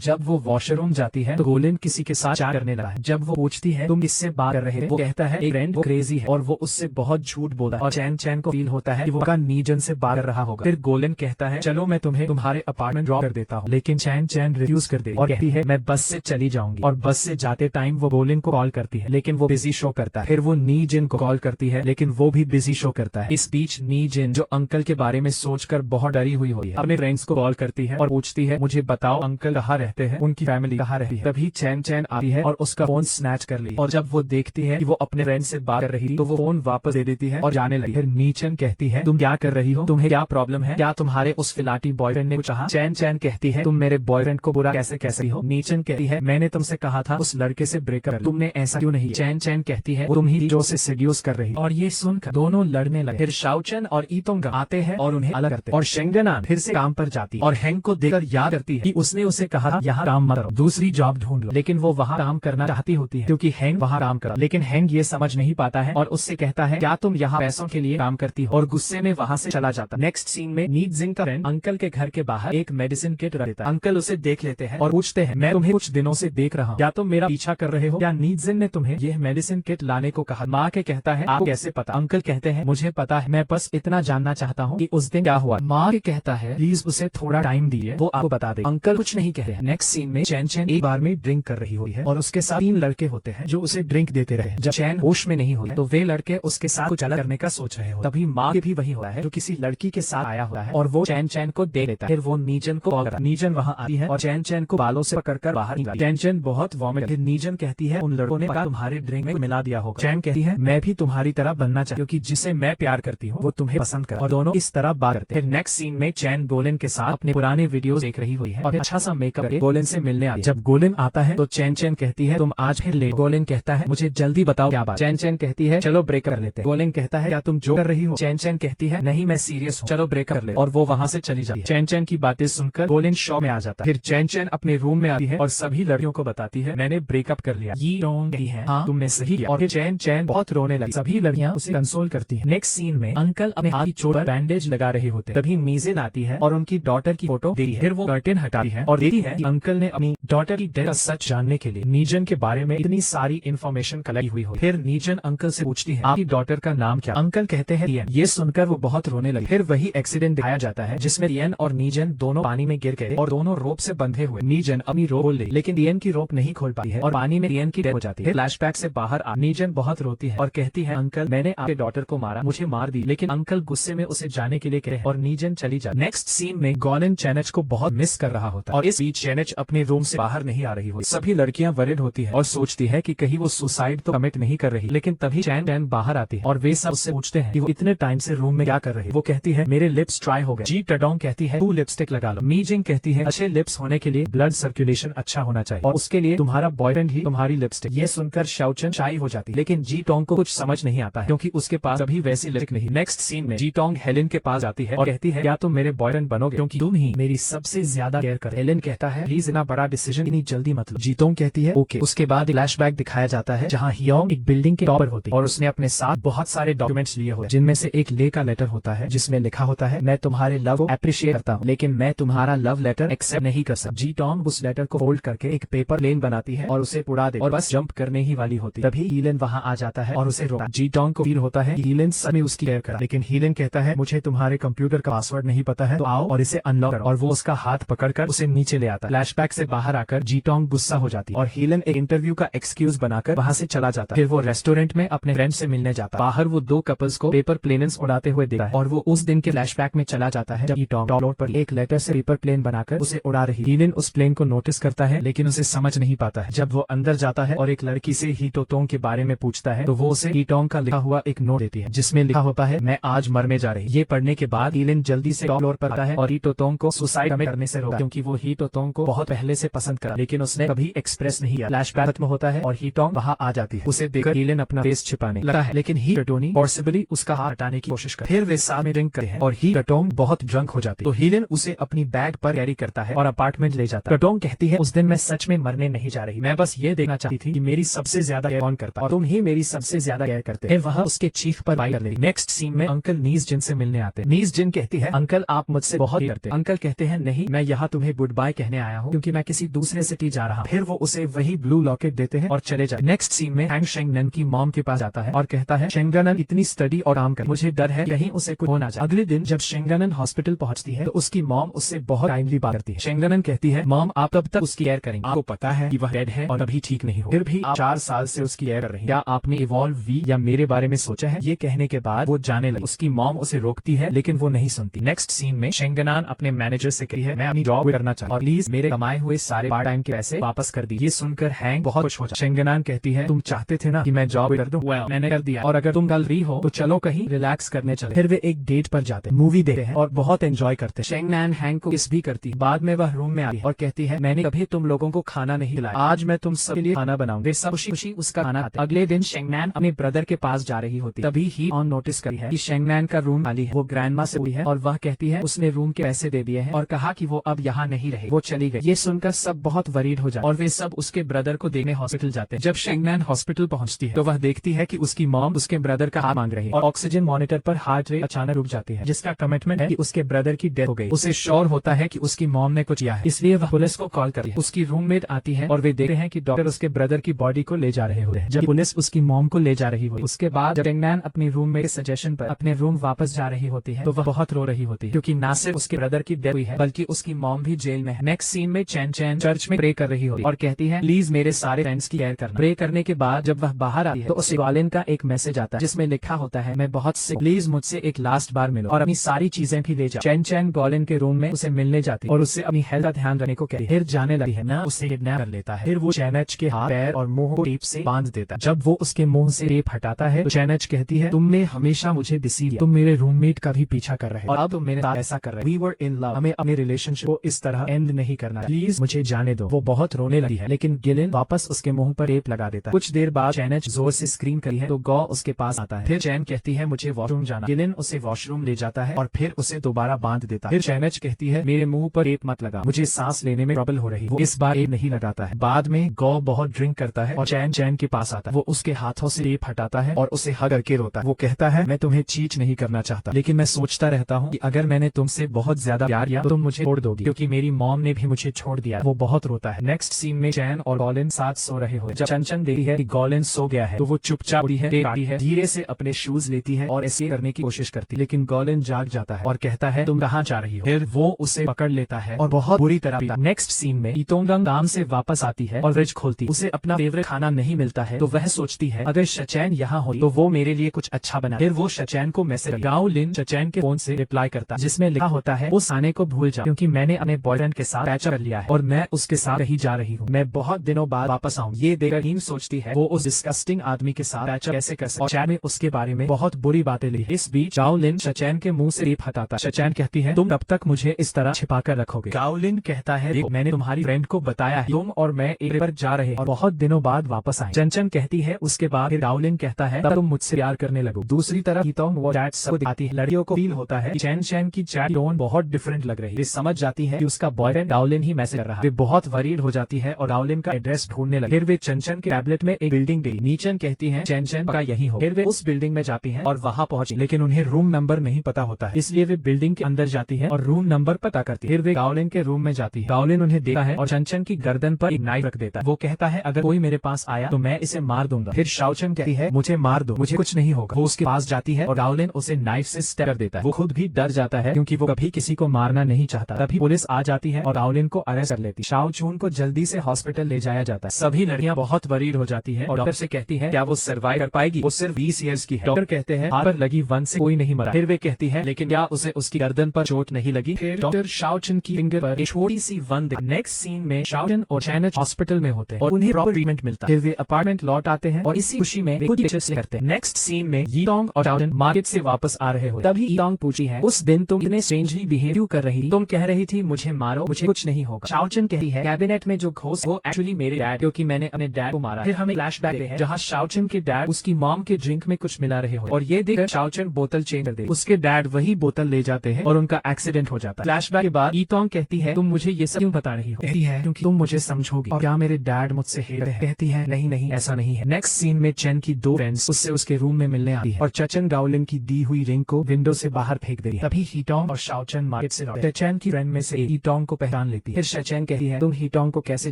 जब वो वॉशरूम जाती है तो गोलेन किसी के साथ चैट करने लगा है। जब वो पूछती है तुम किससे बात कर रहे थे, वो कहता है एक फ्रेंड वो क्रेजी है और वो उससे बहुत झूठ बोला और चैन चैन को फील होता है कि वो नीजन से बात कर रहा होगा। फिर गोलेन कहता है चलो मैं तुम्हें तुम्हारे अपार्टमेंट ड्रॉप कर देता हूँ, लेकिन चैन चैन रिफ्यूज कर देती और कहती है मैं बस से चली जाऊंगी। और बस से जाते टाइम वो गोलेन को कॉल करती है, लेकिन वो बिजी शो करता है। फिर वो नीजिन को कॉल करती है, लेकिन वो भी बिजी शो करता है। इस बीच नीजिन जो अंकल के बारे में सोचकर बहुत डरी हुई है अपने फ्रेंड्स को कॉल करती है और पूछती है मुझे बताओ अंकल कहाँ रहते हैं, उनकी फैमिली कहाँ रहती है। तभी चैन चैन आती है और उसका फोन स्नैच कर ली और जब वो देखती है कि वो अपने फ्रेंड से बात कर रही थी तो वो फोन वापस दे देती है और जाने लगी। फिर नीचन कहती है तुम क्या कर रही हो, तुम्हें क्या प्रॉब्लम है, क्या तुम्हारे उस फिलाटी बॉयफ्रेंड ने कुछ कहा। चैन चैन कहती है तुम मेरे बॉयफ्रेंड को बुरा कैसे कह सकती हो। नीचन कहती है मैंने तुमसे कहा था उस लड़के से ब्रेकअप कर, तुमने ऐसा क्यों नहीं। चैन चैन कहती है तुम ही जो उसे सेड्यूस कर रही। और ये सुनकर दोनों लड़ने लगे। फिर शाओचन और ईतोंग आते हैं और उन्हें अलग करते हैं और शेंगनान फिर से काम पर जाती है और हैंग को देखकर याद करती है कि उसने उसे कहा था यहाँ काम मत करो, दूसरी जॉब ढूंढ लो, लेकिन वो वहाँ काम करना चाहती होती है क्योंकि हैंग वहाँ काम करा। लेकिन हैंग ये समझ नहीं पाता है और उससे कहता है क्या तुम यहाँ पैसों के लिए काम करती हो, और गुस्से में वहाँ से चला जाता। नेक्स्ट सीन में नीजिंग का फ्रेंड अंकल के घर के बाहर एक मेडिसिन किट रख देता है। अंकल उसे देख लेते हैं और पूछते हैं मैं तुम्हें कुछ दिनों से देख रहा हूँ, क्या तुम मेरा पीछा कर रहे हो, क्या नीजिंग ने तुम्हें यह मेडिसिन किट लाने को कहा। माँ के कहता है आपको कैसे पता। अंकल कहते हैं मुझे पता है, मैं बस इतना जानना चाहता हूँ कि उस दिन क्या हुआ। माँ के कहता है प्लीज उसे थोड़ा टाइम दीजिए, वो आपको बता दे। अंकल कुछ नहीं कह रहे हैं। नेक्स्ट सीन में चैन चैन एक बार में ड्रिंक कर रही हुई है और उसके साथ 3 लड़के होते हैं जो उसे ड्रिंक देते रहे। जब चैन होश में नहीं हुई तो वे लड़के उसके साथ कुछ अलग करने का सोच रहे हो। तभी माँ के भी वही हुआ है जो किसी लड़की के साथ आया हुआ है और वो चैन चैन को दे देता है। फिर वो नीजन को कॉल करता है। नीजन वहाँ आती है और चैन चैन को बालों से पकड़कर बाहर निकाली। चैन चैन बहुत वॉमिट। फिर नीजन कहती है उन लड़कों ने पक्का तुम्हारे ड्रिंक में मिला दिया होगा। चैन कहती है मैं भी तुम्हारी तरह बनना चाहती हूँ क्योंकि जिसे मैं प्यार करती हूँ वो तुम्हें पसंद कर, और दोनों इस तरह बात करते हैं। नेक्स्ट सीन में चैन गोलेन के साथ अपने पुराने वीडियो देख रही हुई है और अच्छा सा मेकअप करके गोलेन से मिलने आई। जब गोलेन आता है तो चैन चैन कहती है तुम आज फिर लेट। गोलेन कहता है मुझे जल्दी बताओ क्या बात। चैन चैन कहती है चलो ब्रेकअप कर लेते हैं। गोलेन कहता है क्या तुम जो कर रही हो। चैन चैन कहती है नहीं मैं सीरियस हूँ, चलो ब्रेकअप कर ले, और वो वहाँ से चली जाती है। चैन चैन की बातें सुनकर गोलेन शॉक में आ जाता है। फिर चैन चैन अपने रूम में आती है और सभी लड़कियों को बताती है मैंने ब्रेकअप कर लिया। ये रॉन्ग है, हाँ तुमने सही किया। और फिर चैन चैन बहुत रोने लगी। सभी लड़कियां उसे कंसोल करती हैं। नेक्स्ट सीन में अंकल अपने हाथ की चोट पर बैंडेज लगा रहे होते। तभी मीजिन आती है और उनकी डॉटर की फोटो देती है। फिर वो कर्टेन हटाती है और देती है कि अंकल ने अपनी डॉटर की डेथ का सच जानने के लिए नीजन के बारे में इतनी सारी इन्फॉर्मेशन कलेक्ट हुई हो। फिर नीजन अंकल से पूछती है आपकी डॉटर का नाम क्या। अंकल कहते हैं रियन। ये सुनकर वो बहुत रोने लगे। फिर वही एक्सीडेंट दिखाया जाता है जिसमें रियन और नीजन दोनों पानी में गिर गए और दोनों रोप से बंधे हुए। नीजन अपनी रोप खोल ली लेकिन रियन की रोप नहीं खोल पाती है और पानी में रियन की डेथ हो जाती है। फ्लैशबैक से बाहर नीजन बहुत रोती है और कहती है अंकल मैंने आपके डॉटर को मारा, मुझे मार दी। लेकिन अंकल गुस्से में उसे जाने के लिए कहे और नीजन चली जाती। नेक्स्ट सीन में गोलेन चैनच को बहुत मिस कर रहा होता है और इस बीच चैनच अपने रूम से बाहर नहीं आ रही होती। सभी लड़कियां वरिड होती है और सोचती है कि कहीं वो सुसाइड तो कमिट नहीं कर रही। लेकिन तभी चैन चैन बाहर आती है और वे सब उससे पूछते हैं कि वो इतने टाइम से रूम में क्या कर रही है। वो कहती है मेरे लिप्स ड्राई हो गए। जी टडोंग कहती है तू लिपस्टिक लगा लो। मीजिंग कहती है अच्छे लिप्स होने के लिए ब्लड सर्कुलेशन अच्छा होना चाहिए और उसके लिए तुम्हारा बॉयफ्रेंड ही तुम्हारी लिपस्टिक। ये सुनकर शाओचन शाई हो जाती, लेकिन जी टोंग को कुछ समझ नहीं आता है क्योंकि उसके पास अभी वैसी लिपस्टिक नहीं। नेक्स्ट सीन में जी टोंग हेलेन के पास आती है और कहती है क्या तुम मेरे बॉयफ्रेंड बनोगे क्योंकि तुम ही मेरी सबसे ज्यादा केयर कर। हेलेन कहता है प्लीज इतना बड़ा डिसीजन इतनी जल्दी मत लो। जी टोंग कहती है ओके। उसके बाद फ्लैशबैक दिखाया जाता है जहाँ हियोंग एक बिल्डिंग के टॉपर होती है और उसने अपने साथ बहुत सारे डॉक्यूमेंट्स लिए हुए जिनमें से एक ले का लेटर होता है जिसमें लिखा होता है मैं तुम्हारे लव को अप्रिशिएट करता हूँ लेकिन मैं तुम्हारा लव लेटर एक्सेप्ट नहीं कर सकता। जी टोंग उस लेटर को फोल्ड करके एक पेपर प्लेन बनाती है और उसे उड़ा दे और बस जंप करने ही वाली होती। तभी हीलेन वहाँ आ जाता है और उसे रोकता। जी टोंग को फील होता है हीलेन सच में उसकी केयर करा, लेकिन हीलेन कहता है मुझे तुम्हारे कंप्यूटर का पासवर्ड नहीं पता है तो आओ और इसे अनलॉक करो, और वो उसका हाथ पकड़कर उसे नीचे ले आता। फ्लैशबैक से बाहर आकर जी टोंग गुस्सा हो जाती और हीलेन एक इंटरव्यू का एक्सक्यूज बनाकर वहाँ से चला जाता। फिर वो रेस्टोरेंट में अपने फ्रेंड से मिलने जाता। बाहर वो 2 कपल्स को पेपर प्लेन्स उड़ाते हुए देखता है और वो उस दिन के फ्लैशबैक में चला जाता है जब जी टोंग टॉप पर एक लेटर से पेपर प्लेन बनाकर उसे उड़ा रही। हीलेन उस प्लेन को नोटिस करता है लेकिन उसे समझ नहीं पाता है। जब वो अंदर जाता है और एक लड़की से ही टोंग के बारे में पूछता है तो वो उसे ही टोंग का लिखा हुआ एक नोट देती है जिसमें लिखा होता है मैं आज मरने जा रही। ये पढ़ने के बाद हीलेन जल्दी से टॉप फ्लोर पर आता है और हीटो टोंग को सुसाइड करने से रोका क्योंकि वो हीटो टोंग को बहुत पहले से पसंद करा लेकिन उसने कभी एक्सप्रेस नहीं किया। फ्लैशबैक खत्म होता है और हीटोंग वहाँ आ जाती है। उसे देखकर हीलेन अपना फेस छिपाने लगता है लेकिन ही टोनी पॉसिबली उसका हाथ हटाने की कोशिश करती है। फिर वे साथ में ड्रिंक करते हैं और ही टोंग बहुत ड्रंक हो जाती है तो हीलेन उसे अपनी बैग पर कैरी करता है और अपार्टमेंट ले जाता है। टोंग कहती है उस दिन मैं सच में मरने नहीं जा रही, मैं बस ये देखना चाहती थी कि मेरी सबसे ज्यादा केयर कौन करता और तुम ही मेरी सबसे ज्यादा ज्यादा केयर करते हैं। वह उसके चीख पर वाई कर लेती। नेक्स्ट सीन में अंकल नीज जिन से मिलने आते हैं। नीज जिन कहती है अंकल आप मुझसे बहुत डरते हैं। अंकल कहते हैं नहीं, मैं यहाँ तुम्हें गुड बाय कहने आया हूँ क्योंकि मैं किसी दूसरे सिटी जा रहा हूँ। फिर वो उसे वही ब्लू लॉकेट देते हैं और चले जाते। नेक्स्ट सीन में हैंग शेंगनन की मॉम के पास जाता है और कहता है शेंगनन इतनी स्टडी और काम कर, मुझे डर है कहीं उसे कुछ हो ना जाए। अगले दिन जब शेंगनन हॉस्पिटल पहुंचती है तो उसकी मॉम उससे बहुत काइंडली बात करती है। शेंगनन कहती है मॉम आप कब तक उसकी केयर करेंगे, आपको पता है कि वह डेड है और अभी ठीक नहीं हो, फिर भी आप 4 साल से उसकी केयर कर रही हैं। क्या आपने इवॉल्व हुई या मेरे बारे में सोचा है? ये कहने के बाद वो जाने लगी। उसकी मॉम उसे रोकती है लेकिन वो नहीं सुनती। नेक्स्ट सीन में शेंगनन अपने मैनेजर से कहती है मैं अपनी जॉब करना चाहता हूं और प्लीज मेरे कमाए हुए सारे पार्ट टाइम के पैसे वापस कर दी। ये सुनकर हैंग बहुत खुश हो जाता है। शेंगनन कहती है तुम चाहते थे ना कि मैं जॉब कर दूं, मैंने कर दिया और अगर तुम कल फ्री हो तो चलो कहीं रिलैक्स करने चले। फिर वे एक डेट पर जाते हैं, मूवी देखते हैं और बहुत एंजॉय करते हैं। शेंगनन हैंग को किस भी करती। बाद में वह रूम में आती है और कहती है मैंने कभी तुम लोगों को खाना नहीं खिलाया, आज मैं तुम सबके लिए खाना बनाऊंगी। वे सब खुशी खुशी उसका खाना खाते हैं। अगले दिन शेंगनन अपने ब्रदर के पास जा रही होती, तभी ही ऑन नोटिस करी है कि शेंगनन का रूम खाली है। वो ग्रैंडमा से हुई है और वह कहती है उसने रूम के पैसे दे दिए हैं और कहा कि वो अब यहाँ नहीं रहे, वो चली गई। ये सुनकर सब बहुत वरीड हो जाते और वे सब उसके ब्रदर को देखने हॉस्पिटल जाते हैं। जब शेंगनन हॉस्पिटल पहुंचती है तो वह देखती है कि उसकी मॉम उसके ब्रदर का हाथ मांग रही है और ऑक्सीजन मॉनिटर पर हार्ट रेट अचानक रुक जाती है, जिसका कमिटमेंट है कि उसके ब्रदर की डेथ हो गई। उसे श्योर होता है कि उसकी मॉम ने कुछ किया है, इसलिए वह पुलिस को कॉल करती है। उसकी रूममेट आती है और वे देखते हैं कि डॉक्टर उसके ब्रदर की बॉडी को ले जा रहे होते हैं। जब पुलिस उसकी मॉम को ले जा रही होती है, उसके बाद जब शेंगनन अपनी रूममेट के सजेशन पर अपने रूम वापस जा रही होती है तो वह बहुत रो रही होती है क्योंकि न सिर्फ उसके ब्रदर की डेथ हुई है बल्कि उसकी मॉम भी जेल में है। नेक्स्ट सीन में चैन चैन चर्च में प्रे कर रही होती है और कहती है प्लीज मेरे सारे फ्रेंड्स की केयर करना। प्रे करने के बाद जब वह बाहर आती है तो उसे गॉलिन का एक मैसेज आता है जिसमें लिखा होता है मैं बहुत सिक, प्लीज मुझसे एक लास्ट बार मिलो और अपनी सारी चीजें भी ले जाओ। चैन चैन गॉलिन के रूम में उसे मिलने जाती है और उससे अपनी हेल्थ का ध्यान रखने को कहती है। फिर जाने लगी है ना उसे किडनैप कर लेता है। फिर वो चैनच के हाथ पैर और मुंह को टेप से बांध देता है। जब वो उसके मुंह से टेप हटाता है तो चैनच कहती है तुमने हमेशा मुझे डिसीव किया, तुम मेरे रूममेट का भी पीछा कर रहे हो और अब तुम मेरे साथ ऐसा कर रहे हो। वी वर इन लव, हमें अपने रिलेशनशिप को इस तरह एंड नहीं करना, प्लीज मुझे जाने दो। वो बहुत रोने लगी है लेकिन गिलिन वापस उसके मुंह पर टेप लगा देता है। कुछ देर बाद चैनच जोर से स्क्रीम करी है तो गॉ उसके पास आता है। फिर चैन कहती है मुझे वॉशरूम जाना। गिलिन उसे वॉशरूम ले जाता है और फिर उसे दोबारा बांध देता है। फिर चैनच कहती है मेरे मुंह पर टेप मत लगा, मुझे सांस लेने में ट्रबल हो रही। वो इस बार टेप नहीं लगाता है। बाद में गॉ बहुत ड्रिंक करता है और चैन के पास आता है। वो उसके हाथों से टेप हटाता है और उसे हग करके रोता है। वो कहता है मैं तुम्हें चीट नहीं करना चाहता लेकिन मैं सोचता रहता हूँ कि अगर मैंने तुमसे बहुत ज्यादा प्यार किया तो तुम मुझे छोड़ दोगी क्योंकि मेरी मॉम ने भी मुझे छोड़ दिया। वो बहुत रोता है। नेक्स्ट सीन में चैन और गॉलिन साथ सो रहे हो। जब चंचन देखती है कि गॉलिन सो गया है तो वो चुपचाप उड़ी है, धीरे से अपने शूज लेती है और एस्केप करने की कोशिश करती है लेकिन गॉलिन जाग जाता है और कहता है तुम कहाँ जा रही हो। फिर वो उसे पकड़ लेता है और बहुत बुरी तरह पीटा। नेक्स्ट सीन में इतोंगंग काम से वापस आती है और फ्रिज खोलती, उसे अपना फेवरेट खाना नहीं मिलता है तो वह सोचती है अगर शचैन यहाँ हो तो वो मेरे लिए कुछ अच्छा बना। फिर वो शचैन को मैसेज गाओ लिन शचैन के फोन से रिप्लाई करता जिसमें लिखा होता है उस आने को भूल जा क्योंकि मैंने अपने बॉयफ्रेंड के साथ पैच कर लिया है और मैं उसके साथ कहीं जा रही हूँ, मैं बहुत दिनों बाद वापस आऊँ। ये देखकर हीन सोचती है वो उस डिस्गस्टिंग आदमी के साथ पैच कैसे कर सकती, और चैन में उसके बारे में बहुत बुरी बातें ली। इस बीच गाओ लिन शचैन के मुंह से टेप हटाता। शचैन कहती है तुम कब तक मुझे इस तरह छिपा कर रखोगे। गाओ लिन कहता है देखो मैंने तुम्हारी फ्रेंड को बताया है तुम और मैं एक पर जा रहे हैं और बहुत दिनों बाद वापस आए। चंचन कहती है उसके बाद गाओ लिन कहता है तब तुम मुझसे प्यार करने लगो। दूसरी तरफ हीतोंग वो चैट सब दिखाती है। लड़कियों को फील होता है चैन चैन की चैट टोन बहुत डिफरेंट लग रही है। समझ जाती है कि उसका बॉयफ्रेंड गाओ लिन ही मैसेज कर रहा है। वे बहुत वरीड हो जाती है और गाओ लिन का एड्रेस ढूंढने लगे। फिर वे चंचन के टैबलेट में एक बिल्डिंग गई। नीचन कहती है चैन का यही हो। फिर वे उस बिल्डिंग में जाती है और वहाँ पहुंची लेकिन उन्हें रूम नंबर नहीं पता होता है इसलिए वे बिल्डिंग के अंदर जाती है और रूम नंबर पता करती है। फिर वे गाओ लिन के रूम में जाती है। गाओ लिन उन्हें देखता है और चंचन की गर्दन पर एक नाइफ रख देता है। वो कहता है अगर कोई मेरे पास आया तो मैं इसे मार दूंगा। फिर शाओचन कहती है मुझे मार दो, मुझे कुछ नहीं होगा। वो उसके पास जाती है और गाओ लिन उसे नाइफ से स्टैब कर देता है। वो खुद भी डर जाता है क्योंकि वो कभी किसी को मारना नहीं चाहता। तभी पुलिस आ जाती है और गाओ लिन को अरेस्ट कर लेती। शाओ चून को जल्दी से हॉस्पिटल ले जाया जाता है। सभी लड़कियां बहुत वरीड हो जाती है और डॉक्टर से कहती है क्या वो सर्वाइव कर पाएगी, वो सिर्फ 20 ईयर्स की है। डॉक्टर कहते हैं हाथ पर लगी वन से कोई नहीं मरा। फिर वे कहती है लेकिन क्या उसे उसकी गर्दन पर चोट नहीं लगी। फिर डॉक्टर शाओचन की फिंगर पर एक छोटी सी वन दे। नेक्स्ट सीन में शाओचन और चैनच हॉस्पिटल में होते हैं और उन्हें प्रॉपर ट्रीटमेंट मिलता है। फिर वे अपार्टमेंट लौट आते हैं और इसी खुशी में वे खुद पिक्चर्स करते हैं। नेक्स्ट सीन में यीटोंग और शाओचन मार्केट से वापस आ रहे हो। तभी यीटोंग पूछी है उस दिन तुम इतने स्ट्रेंजली बिहेव क्यों कर रही थी, तुम कह रही थी मुझे मारो मुझे कुछ नहीं होगा। शाओचन कहती है कैबिनेट में जो घोस्ट वो एक्चुअली मेरे डैड क्योंकि मैंने अपने डैड को मारा। फिर हमें फ्लैशबैक है जहाँ शाओचन के डैड उसकी मॉम के ड्रिंक में कुछ मिला रहे हो और ये देखकर शाओचन बोतल चेंज कर दे। उसके डैड वही बोतल ले जाते हैं और उनका एक्सीडेंट हो जाता है। फ्लैशबैक के बाद यीटोंग कहती है तुम मुझे ये सब क्यों बता रही हो। कहती है क्योंकि तुम मुझे समझोगी और क्या मेरे डैड मुझसे हेट है। कहती है नहीं नहीं ऐसा नहीं है। नेक्स्ट सीन में चेन की की दो फ्रेंड्स उससे उसके रूम में मिलने आती है और चचन गाओलिन की दी हुई रिंग को विंडो से बाहर फेंक देती है। तभी हीटोंग और शाओचन मार्केट से लौटे। चचन की फ्रेंड में से एक हीटोंग को पहचान लेती है। फिर शचन कहती है तुम हीटोंग को कैसे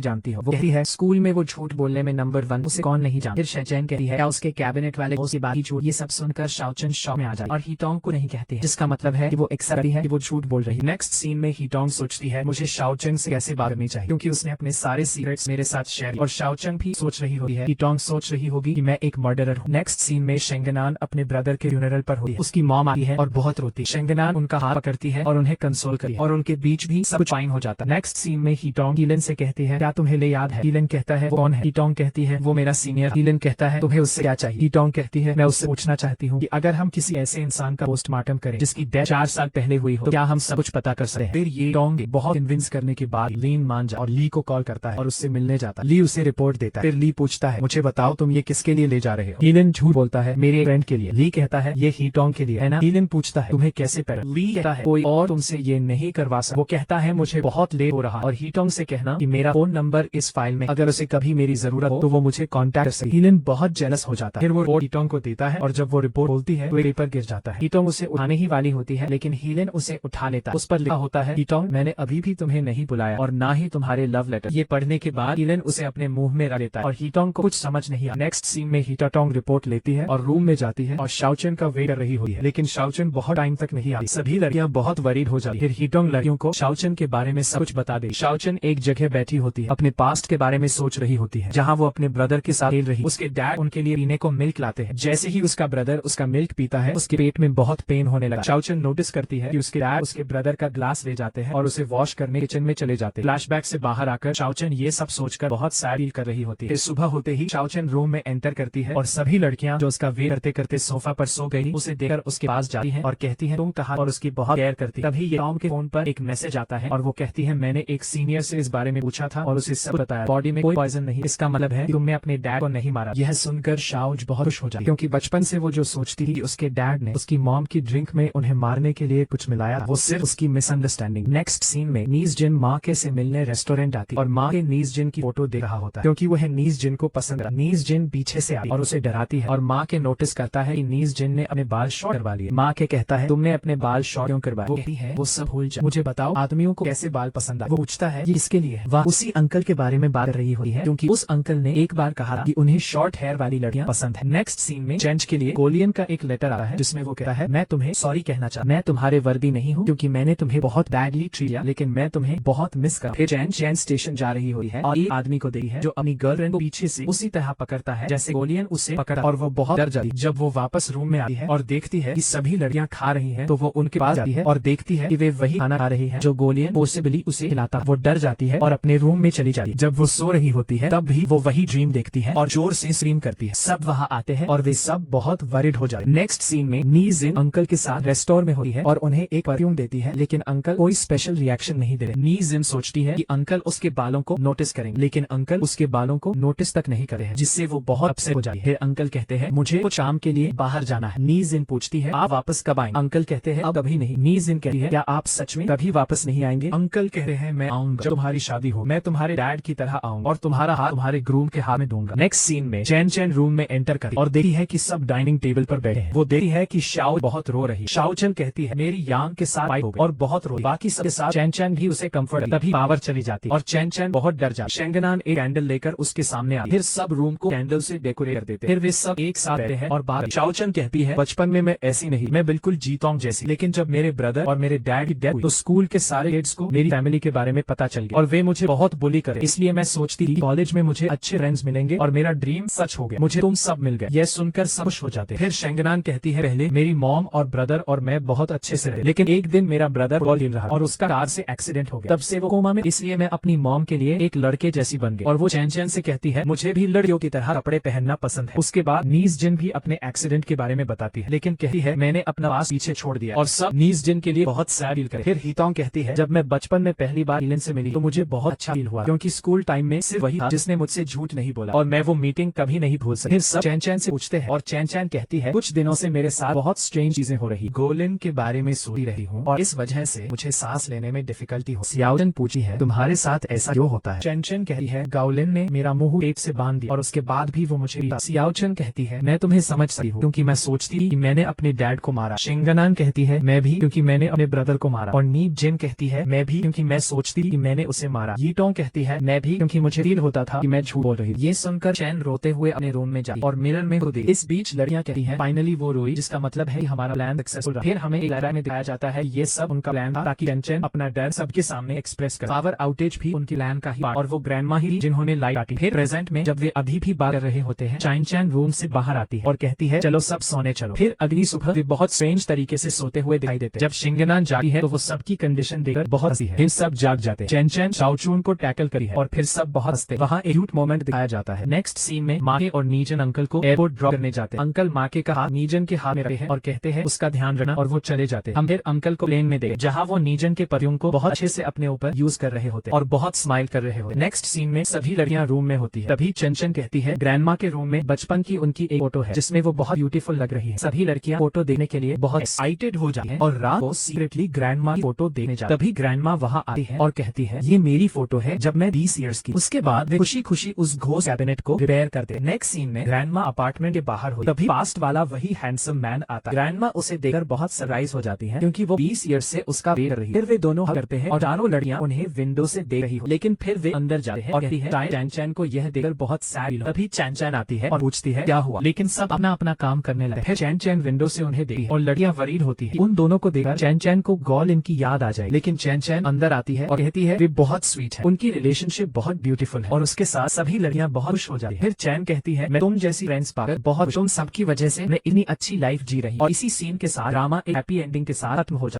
जानती हो? वो कहती है स्कूल में वो झूठ बोलने में नंबर 1, उसे कौन नहीं जानता। फिर शचन कहती है क्या उसके कैबिनेट वाले उसकी बाकी झूठ? ये सब सुनकर शाओचन शॉक में आ जाए और हीटोंग को नहीं कहती है, जिसका मतलब है कि वो एक्सेप्ट करती है कि वो झूठ बोल रही है। नेक्स्ट सीन में हीटोंग सोचती है मुझे शाओचन से कैसे बात करनी चाहिए, क्योंकि उसने अपने सारे सीक्रेट्स मेरे साथ शेयर किए। और शाओचन भी सोच रही होती है, हीटोंग सोच रही होगी कि मैं एक मर्डरर हूँ। नेक्स्ट सीन में शेंगनान अपने ब्रदर के फ्यूनरल पर हुई है। उसकी मॉम आती है और बहुत रोती। शेंगनान उनका हाथ पकड़ती है और उन्हें कंसोल करती है और उनके बीच भी सब कुछ फाइन हो जाता है। नेक्स्ट सीन में हीटोंग हीलन से कहती है क्या तुम्हें ले याद है? हीलन कहता है वो कौन है? हीटोंग कहती है वो मेरा सीनियर। हीलन कहता है तुम्हें उससे क्या चाहिए? हीटोंग कहती है मैं उससे पूछना चाहती हूँ कि अगर हम किसी ऐसे इंसान का पोस्टमार्टम करें जिसकी डेथ 4 साल पहले हुई हो, क्या हम सब कुछ पता कर सकते हैं? फिर ये टोंग बहुत कन्विंस करने के बाद लीन मान जा और ली को कॉल करता है और उससे मिलने जाता है। ली उसे रिपोर्ट देता है। फिर ली पूछता है मुझे बताओ तुम ये किसके लिए ले जा रहे हो? हीलन झूठ बोलता है मेरे फ्रेंड के लिए। ली कहता है ये हीटोंग के लिए है ना? हीलन पूछता है तुम्हें कैसे पता? ली कहता है कोई और तुमसे ये नहीं करवा सकता। वो कहता है मुझे बहुत लेट हो रहा और हीटोंग से कहना कि मेरा फोन नंबर इस फाइल में, अगर उसे कभी मेरी जरूरत हो तो वो मुझे कॉन्टैक्ट कर सके। हीलन बहुत जेलस हो जाता है। फिर वो रिपोर्ट हीटोंग को देता है और जब वो रिपोर्ट बोलती है तो पेपर गिर जाता है। हीटोंग उसे उठाने ही वाली होती है लेकिन हीलन उसे उठा लेता है। उस पर लिखा होता है हीटोंग मैंने अभी भी तुम्हें नहीं बुलाया और ना ही तुम्हारे लव लेटर। ये पढ़ने के बाद हीलन उसे अपने मुंह में रख लेता है और हीटोंग को कुछ समझ नहीं आता। नेक्स्ट सीन में हीटोंग रिपोर्ट लेती है और रूम में जाती है और शाओचन का वेट कर रही होती है, लेकिन शाओचन बहुत टाइम तक नहीं आई। सभी लड़कियां बहुत वरीड हो जाती है। फिर हीटोंग लड़कियों को शाओचन के बारे में सब कुछ बता दे। शाओचन एक जगह बैठी होती है, अपने पास्ट के बारे में सोच रही होती है जहाँ वो अपने ब्रदर के साथ खेल रही। उसके डैड उनके लिए पीने को मिल्क लाते हैं। जैसे ही उसका ब्रदर उसका मिल्क पीता है उसके पेट में बहुत पेन होने लगा। शाओचन नोटिस करती है कि उसके डैड उसके ब्रदर का ग्लास ले जाते हैं और उसे वॉश करने किचन में चले जाते हैं। फ्लैशबैक से बाहर आकर शाओचन ये सब सोचकर बहुत सैड फील कर रही होती है। सुबह होते ही शाओचन रूम में एंटर करती है और सभी लड़कियां जो उसका वेट करते करते सोफा पर सो गई उसे देखकर उसके पास जाती है और कहती है तुम कहाँ, और उसकी बहुत केयर करती है। तभी ये टॉम के फोन पर एक मैसेज आता है और वो कहती है मैंने एक सीनियर से इस बारे में पूछा था और उसे सब बताया, बॉडी में कोई पॉइजन नहीं, इसका मतलब है कि तुमने अपने डैड को नहीं मारा। यह सुनकर शाओज बहुत खुश हो जाती क्योंकि बचपन से वो जो सोचती थी कि उसके डैड ने उसकी मॉम की ड्रिंक में उन्हें मारने के लिए कुछ मिलाया, वो सिर्फ उसकी मिसअंडरस्टैंडिंग। नेक्स्ट सीन में नीस जिन माँ के से मिलने रेस्टोरेंट आती और माँ के नीस जिन की फोटो देख रहा होता है क्योंकि वह नीस जिन को पसंद है। नीस जिन पीछे से आई और उसे डराती है और माँ के नोटिस करता है कि नीस जिन ने अपने बाल शॉर्ट करवा लिए। माँ के कहता है तुमने अपने बाल शॉर्ट क्यों करवाए? वो कहती है वो सब भूल जा, मुझे बताओ आदमियों को कैसे बाल पसंद आए? वो पूछता है ये किसके लिए? वह उसी अंकल के बारे में बात कर रही होती है क्योंकि उस अंकल ने एक बार कहा कि उन्हें शॉर्ट हेयर वाली लड़कियां पसंद है। नेक्स्ट सीन में चेंज के लिए गोलियन का एक लेटर आता है जिसमें वो कहता है मैं तुम्हें सॉरी कहना चाहता, मैं तुम्हारे वर्दी नहीं हूँ क्योंकि मैंने तुम्हें बहुत बैडली ट्रीट किया, लेकिन मैं तुम्हें बहुत मिस कर। फिर चैन स्टेशन जा रही हुई है और एक आदमी को देखी है जो अपनी गर्लफ्रेंड को पीछे से उसी तरह पकड़ता है जैसे गोलियन उसे पकड़ा और वो बहुत डर जाती। जब वो वापस रूम में आती है और देखती है कि सभी लड़कियां खा रही हैं तो वो उनके पास जाती है और देखती है कि वे वही खाना खा रही हैं जो गोलियन पॉसिबली उसे खिलाता। वो डर जाती है और अपने रूम में चली जाती है। जब वो सो रही होती है तब भी वो वही ड्रीम देखती है और जोर से स्क्रीम करती है। सब वहाँ आते हैं और वे सब बहुत वरिड हो जाते हैं। नेक्स्ट सीन में नी जिन अंकल के साथ रेस्टोरेंट में होती है और उन्हें एक परफ्यूम देती है लेकिन अंकल कोई स्पेशल रिएक्शन नहीं दे रहे। नी जिन सोचती है कि अंकल उसके बालों को नोटिस करेंगे लेकिन अंकल उसके बालों को नोटिस तक नहीं करे हैं जिससे वो बहुत अपसेट हो जाती है। अंकल कहते हैं मुझे कुछ काम के लिए बाहर जाना है। नी जिन पूछती है आप वापस कब आएंगे? अंकल कहते हैं अब कभी नहीं। नी जिन कहती है क्या आप सच में कभी वापस नहीं आएंगे? अंकल कहते हैं मैं आऊंगा जब तुम्हारी शादी हो, मैं तुम्हारे डैड की तरह आऊंगा और तुम्हारा हाथ तुम्हारे ग्रूम के हाथ में दूंगा। नेक्स्ट सीन में चैन रूम में एंटर करती और देखती है कि सब डाइनिंग टेबल पर बैठे हैं। वो देखती है कि शाओ बहुत रो रही। शाओचन कहती है मेरी यांग के साथ फाइट हो गई और बहुत रोई, बाकी सबके साथ चैन भी उसे कंफर्ट। तभी पावर चली जाती और चैन बहुत डर जाती। शेंगनान एक कैंडल लेकर उसके सामने आती, फिर सब रूम को कैंडल से डेकोरेट कर देते। फिर वे सब एक साथ बैठे हैं और बात। शाओचन कहती है बचपन में मैं ऐसी नहीं, मैं बिल्कुल जीतोंग जैसी, लेकिन जब मेरे ब्रदर और मेरे डैड की डेथ हुई तो स्कूल के सारे किड्स को मेरी फैमिली के बारे में पता चल गया और वे मुझे बहुत बुली करे। इसलिए मैं सोचती थी कॉलेज में मुझे अच्छे फ्रेंड्स मिलेंगे और मेरा ड्रीम सच हो गया, मुझे तुम सब मिल गए। यह सुनकर सब खुश हो जाते। फिर शेंगनान कहती है पहले मेरी मॉम और ब्रदर और मैं बहुत अच्छे से रहे, लेकिन एक दिन मेरा ब्रदर बॉल खेल रहा और उसका कार से एक्सीडेंट हो गया। तब से वो कोमा में, इसलिए मैं अपनी मॉम के लिए एक लड़के जैसी बन गई। और वो चैन से कहती है मुझे भी लड़कियों की तरह कपड़े पहनना पसंद है। उसके बाद नीस जिन भी अपने एक्सीडेंट के बारे में बताती है लेकिन कहती है मैंने अपना पास पीछे छोड़ दिया और सब नीस जिन के लिए बहुत सैड फील करे। फिर हीटोंग कहती है जब मैं बचपन में पहली बार हीलन से मिली तो मुझे बहुत अच्छा फील हुआ क्योंकि स्कूल टाइम में सिर्फ वही था जिसने मुझसे झूठ नहीं बोला और मैं वो मीटिंग कभी नहीं भूल सकती। फिर सब चैन से पूछते हैं और चैन कहती है कुछ दिनों से मेरे साथ बहुत स्ट्रेंज चीजें हो रही, गोलिन के बारे में सोच रही हूँ और इस वजह से मुझे सांस लेने में डिफिकल्टी हो। सियाओजन पूछी है तुम्हारे साथ ऐसा क्यों होता है? चैन कहती है गाओलिन ने मेरा मुंह टेप से बांध दिया और उसके बाद भी वो मुझे सियाओ चन कहती है मैं तुम्हें समझ सकती हूँ क्योंकि मैं सोचती थी कि मैंने अपने डैड को मारा। शिंगनान कहती है मैं भी क्योंकि मैंने अपने ब्रदर को मारा। और नीप जिन कहती है मैं भी क्योंकि मैं सोचती थी कि मैंने उसे मारा। यीटोंग कहती है मैं भी क्योंकि मुझे फील होता था कि मैं झूठ बोल रही। ये सुनकर चैन रोते हुए अपने रूम में जाती और मिरर में रो दी। इस बीच लड़कियां कहती हैं फाइनली वो रोई जिसका मतलब है कि हमारा प्लान सक्सेसफुल रहा। फिर हमें एक लड़ाई में दिखाया जाता है ये सब उनका प्लान था ताकि चैन अपना डर सबके सामने एक्सप्रेस करे। पावर आउटेज भी उनकी प्लान का ही और वो ग्रैंडमा ही जिन्होंने लाइट काटी। फिर प्रेजेंट में जब वे अभी भी बात कर रहे होते हैं चैन रूम से बाहर आती है और कहती है चलो सब सोने चलो। फिर अगली सुबह वे बहुत स्ट्रेंज तरीके से सोते हुए दिखाई देते हैं। जब शिंगनान जागी है तो वो सबकी कंडीशन देखकर बहुत हंसी है। फिर सब जाग जाते हैं। चैन शाओचून को टैकल करी है और फिर सब बहुत हंसते। वहाँ एक क्यूट मोमेंट दिखाया जाता है। नेक्स्ट सीन में माके और नीजन अंकल को एयरपोर्ट ड्रॉप करने जाते हैं। अंकल माके का हाथ नीजन के हाथ में रखते हैं और कहते हैं उसका ध्यान रखना और वो चले जाते हैं। हम फिर अंकल को प्लेन में देखते जहाँ वो नीजन के परफ्यूम को बहुत अच्छे से अपने ऊपर यूज कर रहे होते और बहुत स्माइल कर रहे होते। नेक्स्ट सीन में सभी लड़कियां रूम में होती है। तभी चंचन कहती है ग्रैंडमा के रूम में बचपन की उनकी एक फोटो है जिसमें वो बहुत ब्यूटीफुल लग रही है। सभी लड़कियां फोटो देखने के लिए बहुत एक्साइटेड हो जाती हैं और रात को सीक्रेटली ग्रैंडमा की फोटो देखने जाती है। तभी ग्रैंडमा वहां आती है और कहती है ये मेरी फोटो है जब मैं 20 इयर्स की। उसके बाद वे खुशी खुशी उस घोस्ट कैबिनेट को रिपेयर करते। नेक्स्ट सीन में ग्रैंडमा अपार्टमेंट के बाहर होती। तभी पास्ट वाला वही हैंडसम मैन आता है। ग्रैंडमा उसे देखकर बहुत सरप्राइज हो जाती है क्योंकि वो 20 इयर्स से उसका वेट कर रही है। फिर वे दोनों हग करते हैं और चारों लड़कियां उन्हें विंडो से देख रही हो। लेकिन फिर वे अंदर जाते हैं और कहती है चैन को यह देखकर बहुत सैड। तभी चैन आती है और पूछती है क्या हुआ, लेकिन सब अपना अपना काम करने लगे। फिर चैन विंडो से उन्हें देखती है और लड़कियां वरीड होती है उन दोनों को देखकर चैन को गॉल इनकी याद आ जाए। लेकिन चैन अंदर आती है और कहती है वे बहुत स्वीट है, उनकी रिलेशनशिप बहुत ब्यूटीफुल है और उसके साथ सभी लड़कियां बहुत खुश हो जाती है। फिर चैन कहती है मैं तुम जैसी फ्रेंड्स पाकर बहुत खुश हूं, तुम सबकी वजह से मैं इतनी अच्छी लाइफ जी रही। और इसी सीन के साथ ड्रामा एक हैप्पी एंडिंग के साथ खत्म हो जाता है।